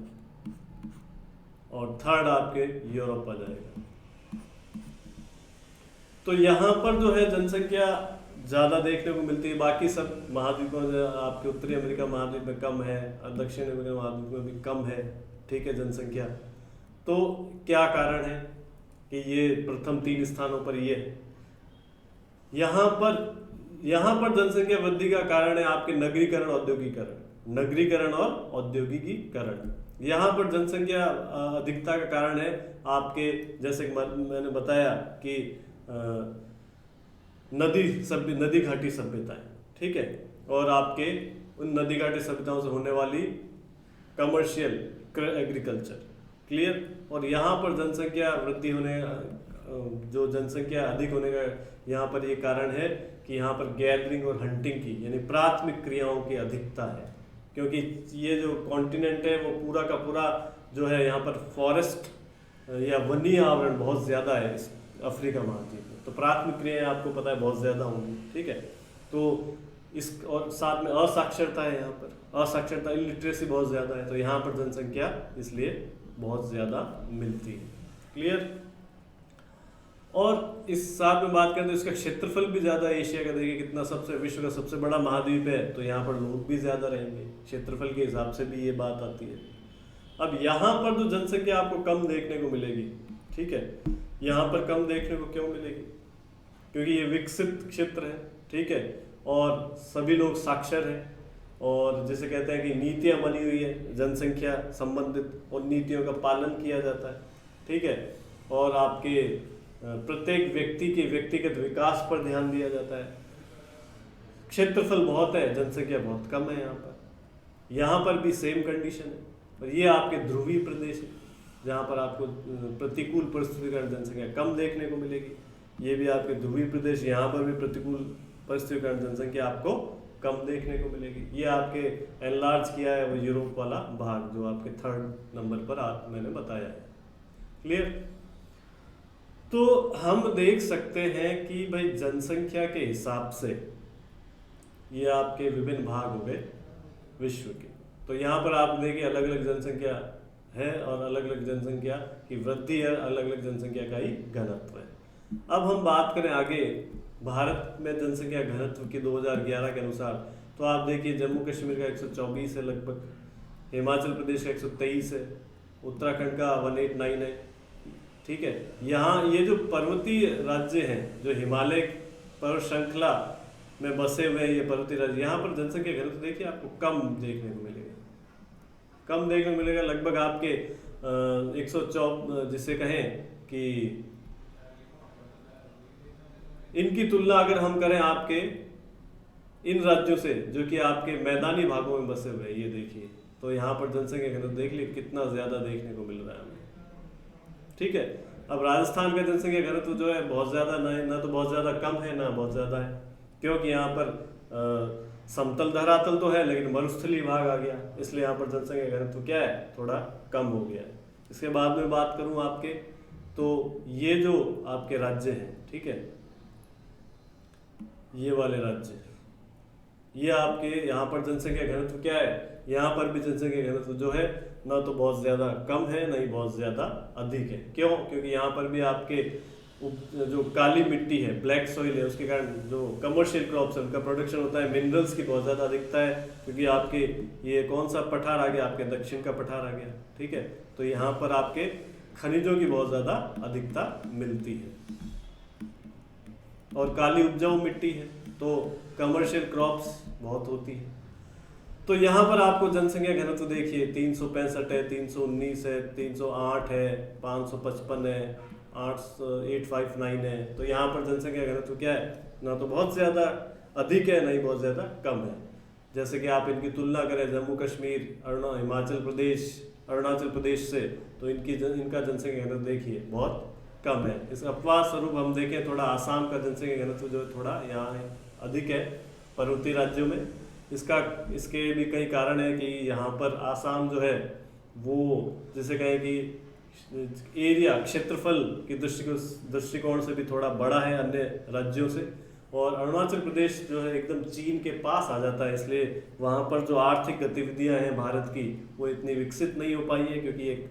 और थर्ड आपके यूरोप आ जाएगा। तो यहाँ पर जो है जनसंख्या ज़्यादा देखने को मिलती है। बाकी सब महाद्वीपों में आपके उत्तरी अमेरिका महाद्वीप में कम है, दक्षिण अमेरिका महाद्वीप में भी कम है, ठीक है, जनसंख्या। तो क्या कारण है कि ये प्रथम 3 स्थानों पर ये है? यहाँ पर जनसंख्या वृद्धि का कारण है आपके नगरीकरण, औद्योगिकरण, नगरीकरण और औद्योगिकीकरण। यहाँ पर जनसंख्या अधिकता का कारण है आपके, जैसे मैंने बताया कि नदी घाटी सभ्यताएं, ठीक है, और आपके उन नदी घाटी सभ्यताओं से होने वाली कमर्शियल एग्रीकल्चर, क्लियर। और यहाँ पर जनसंख्या वृद्धि होने, जो जनसंख्या अधिक होने का यहाँ पर ये कारण है कि यहाँ पर गैदरिंग और हंटिंग की, यानी प्राथमिक क्रियाओं की अधिकता है। क्योंकि ये जो कॉन्टिनेंट है वो पूरा का पूरा जो है, यहाँ पर फॉरेस्ट या वनीय आवरण बहुत ज़्यादा है इस अफ्रीका महाद्वीप में। तो प्राथमिक क्रियाएं आपको पता है बहुत ज़्यादा होंगी, ठीक है। तो इस और साथ में असाक्षरता है, यहाँ पर असाक्षरता, इलिटरेसी बहुत ज़्यादा है। तो यहाँ पर जनसंख्या इसलिए बहुत ज़्यादा मिलती है, क्लियर। और इस साथ में बात करें तो इसका क्षेत्रफल भी ज़्यादा है। एशिया का देखिए कितना, सबसे विश्व का सबसे बड़ा महाद्वीप है, तो यहाँ पर लोग भी ज़्यादा रहेंगे, क्षेत्रफल के हिसाब से भी ये बात आती है। अब यहाँ पर जो जनसंख्या आपको कम देखने को मिलेगी, ठीक है, यहाँ पर कम देखने को क्यों मिलेगी? क्योंकि ये विकसित क्षेत्र है, ठीक है, और सभी लोग साक्षर हैं, और जैसे कहते हैं कि नीतियाँ बनी हुई है जनसंख्या संबंधित, और नीतियों का पालन किया जाता है, ठीक है, और आपके प्रत्येक व्यक्ति के व्यक्तिगत विकास पर ध्यान दिया जाता है। क्षेत्रफल बहुत है, जनसंख्या बहुत कम है। यहाँ पर भी सेम कंडीशन है, और ये आपके ध्रुवीय प्रदेश है जहाँ पर आपको प्रतिकूल परिस्थिति का जनसंख्या कम देखने को मिलेगी। ये भी आपके ध्रुवीय प्रदेश, यहाँ पर भी प्रतिकूल परिस्थिति का जनसंख्या आपको कम देखने को मिलेगी। ये आपके एनलार्ज किया है वो यूरोप वाला भाग, जो आपके 3rd नंबर पर मैंने बताया है, क्लियर। तो हम देख सकते हैं कि भाई जनसंख्या के हिसाब से ये आपके विभिन्न भाग हो गए विश्व के। तो यहाँ पर आप देखिए अलग अलग जनसंख्या है, और अलग अलग जनसंख्या की वृद्धि है, अलग अलग जनसंख्या का ही घनत्व है। अब हम बात करें आगे भारत में जनसंख्या घनत्व की 2011 के अनुसार, तो आप देखिए जम्मू कश्मीर का 124 है लगभग, हिमाचल प्रदेश का 123 है, उत्तराखंड का 189 है, ठीक है। यहाँ ये जो पर्वतीय राज्य हैं, जो हिमालय पर्वत श्रृंखला में बसे हुए ये पर्वतीय राज्य, यहाँ पर जनसंख्या घनत्व देखिए आपको कम देखने को मिलेगा, कम देखने को मिलेगा। लगभग आपके 104, जिसे कहें कि इनकी तुलना अगर हम करें आपके इन राज्यों से जो कि आपके मैदानी भागों में बसे हुए, ये देखिए, तो यहाँ पर जनसंख्या घनत्व देख लीजिए कितना ज़्यादा देखने को मिल रहा है हमें, ठीक है। अब राजस्थान का जनसंख्या घनत्व जो है बहुत ज़्यादा ना तो बहुत ज़्यादा कम है, ना बहुत ज़्यादा है, क्योंकि यहाँ पर समतल धरातल तो है लेकिन मरुस्थलीय भाग आ गया, इसलिए यहाँ पर जनसंख्या घनत्व क्या है, थोड़ा कम हो गया है। इसके बाद में बात करूँ आपके, तो ये जो आपके राज्य हैं, ठीक है, ये वाले राज्य, ये आपके यहाँ पर जनसंख्या घनत्व क्या है, यहाँ पर भी जनसंख्या घनत्व जो है ना तो बहुत ज़्यादा कम है, ना ही बहुत ज़्यादा अधिक है। क्यों? क्योंकि यहाँ पर भी आपके जो काली मिट्टी है, ब्लैक सॉइल है, उसके कारण जो कमर्शियल क्रॉप्स है उनका प्रोडक्शन होता है, मिनरल्स की बहुत ज़्यादा अधिकता है, क्योंकि आपके ये कौन सा पठार आ गया, आपके दक्षिण का पठार आ गया, ठीक है। तो यहाँ पर आपके खनिजों की बहुत ज़्यादा अधिकता मिलती है, और काली उपजाऊ मिट्टी है, तो कमर्शियल क्रॉप्स बहुत होती है। तो यहाँ पर आपको जनसंख्या घनत्व देखिए 365 है, 319 है, 308 है, 555 है, 859 है। तो यहाँ पर जनसंख्या घनत्व क्या है, ना तो बहुत ज़्यादा अधिक है, ना ही बहुत ज़्यादा कम है। जैसे कि आप इनकी तुलना करें जम्मू कश्मीर, अरुणाचल प्रदेश से, तो इनका जनसंख्या घनत्व देखिए बहुत कम है। इस अपवाद स्वरूप हम देखें थोड़ा आसाम का जनसंख्या घनत्व जो थोड़ा यहाँ है, अधिक है पर्वतीय राज्यों में। इसके भी कई कारण है कि यहाँ पर आसाम जो है वो जैसे कहें कि एरिया क्षेत्रफल की दृष्टिकोण से भी थोड़ा बड़ा है अन्य राज्यों से, और अरुणाचल प्रदेश जो है एकदम चीन के पास आ जाता है, इसलिए वहाँ पर जो आर्थिक गतिविधियाँ हैं भारत की वो इतनी विकसित नहीं हो पाई है, क्योंकि एक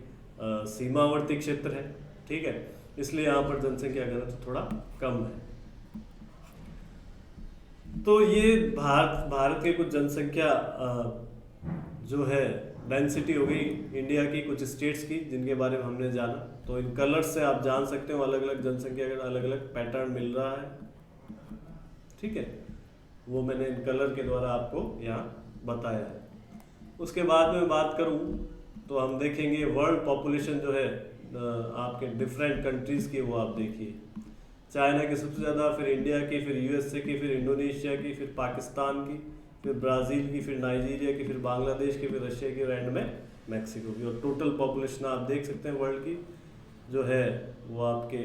सीमावर्ती क्षेत्र है, ठीक है। इसलिए यहाँ पर जनसंख्या घनत्व थोड़ा कम है। तो ये भारत के कुछ जनसंख्या जो है डेंसिटी हो गई इंडिया की कुछ स्टेट्स की, जिनके बारे में हमने जाना। तो इन कलर्स से आप जान सकते हो अलग अलग जनसंख्या का अलग अलग पैटर्न मिल रहा है, ठीक है। वो मैंने इन कलर के द्वारा आपको यहाँ बताया है। उसके बाद में बात करूँ तो हम देखेंगे वर्ल्ड पॉपुलेशन जो है आपके डिफरेंट कंट्रीज़ की, वो आप देखिए। चाइना की सबसे ज़्यादा, फिर इंडिया की, फिर यूएसए की, फिर इंडोनेशिया की, फिर पाकिस्तान की, फिर ब्राज़ील की, फिर नाइजीरिया की, फिर बांग्लादेश की, फिर रशिया की और एंड में मैक्सिको की। और टोटल पॉपुलेशन आप देख सकते हैं वर्ल्ड की जो है वो आपके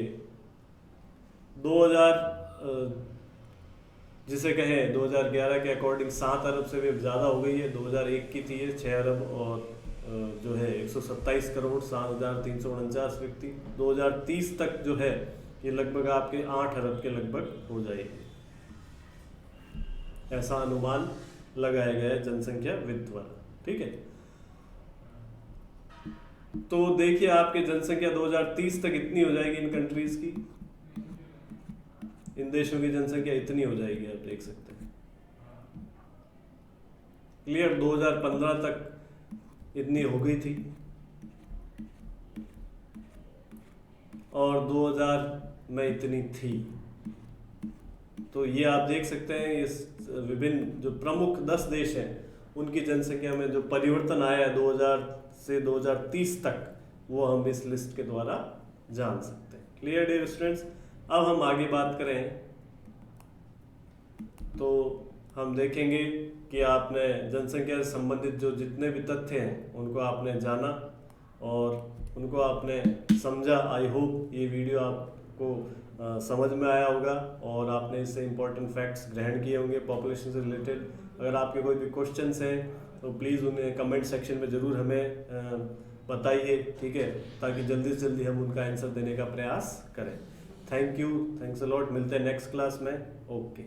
2000 जिसे कहें 2011 के अकॉर्डिंग 7 अरब से भी ज़्यादा हो गई है। 2001 की थी ये 6 अरब और जो है 127 करोड़ 7,349 व्यक्ति। 2030 तक जो है ये लगभग आपके 8 अरब के लगभग हो जाएगी, ऐसा अनुमान लगाया गया है जनसंख्या विद द्वारा, ठीक है। तो देखिए आपकी जनसंख्या 2030 तक इतनी हो जाएगी इन कंट्रीज की, इन देशों की जनसंख्या इतनी हो जाएगी, आप देख सकते हैं क्लियर। 2015 तक इतनी हो गई थी और 2000 में इतनी थी। तो ये आप देख सकते हैं इस विभिन्न जो प्रमुख 10 देश हैं उनकी जनसंख्या में जो परिवर्तन आया है 2000 से 2030 तक, वो हम इस लिस्ट के द्वारा जान सकते हैं। Clear dear students. अब हम आगे बात करें तो हम देखेंगे कि आपने जनसंख्या से संबंधित जो जितने भी तथ्य हैं उनको आपने जाना और उनको आपने समझा। आई होप ये वीडियो आपको समझ में आया होगा और आपने इससे इम्पोर्टेंट फैक्ट्स ग्रहण किए होंगे पॉपुलेशन से रिलेटेड। अगर आपके कोई भी क्वेश्चंस हैं तो प्लीज़ उन्हें कमेंट सेक्शन में ज़रूर हमें बताइए, ठीक है, ताकि जल्दी से जल्दी हम उनका आंसर देने का प्रयास करें। Thank you, thanks a lot. मिलते हैं नेक्स्ट क्लास में। ओके।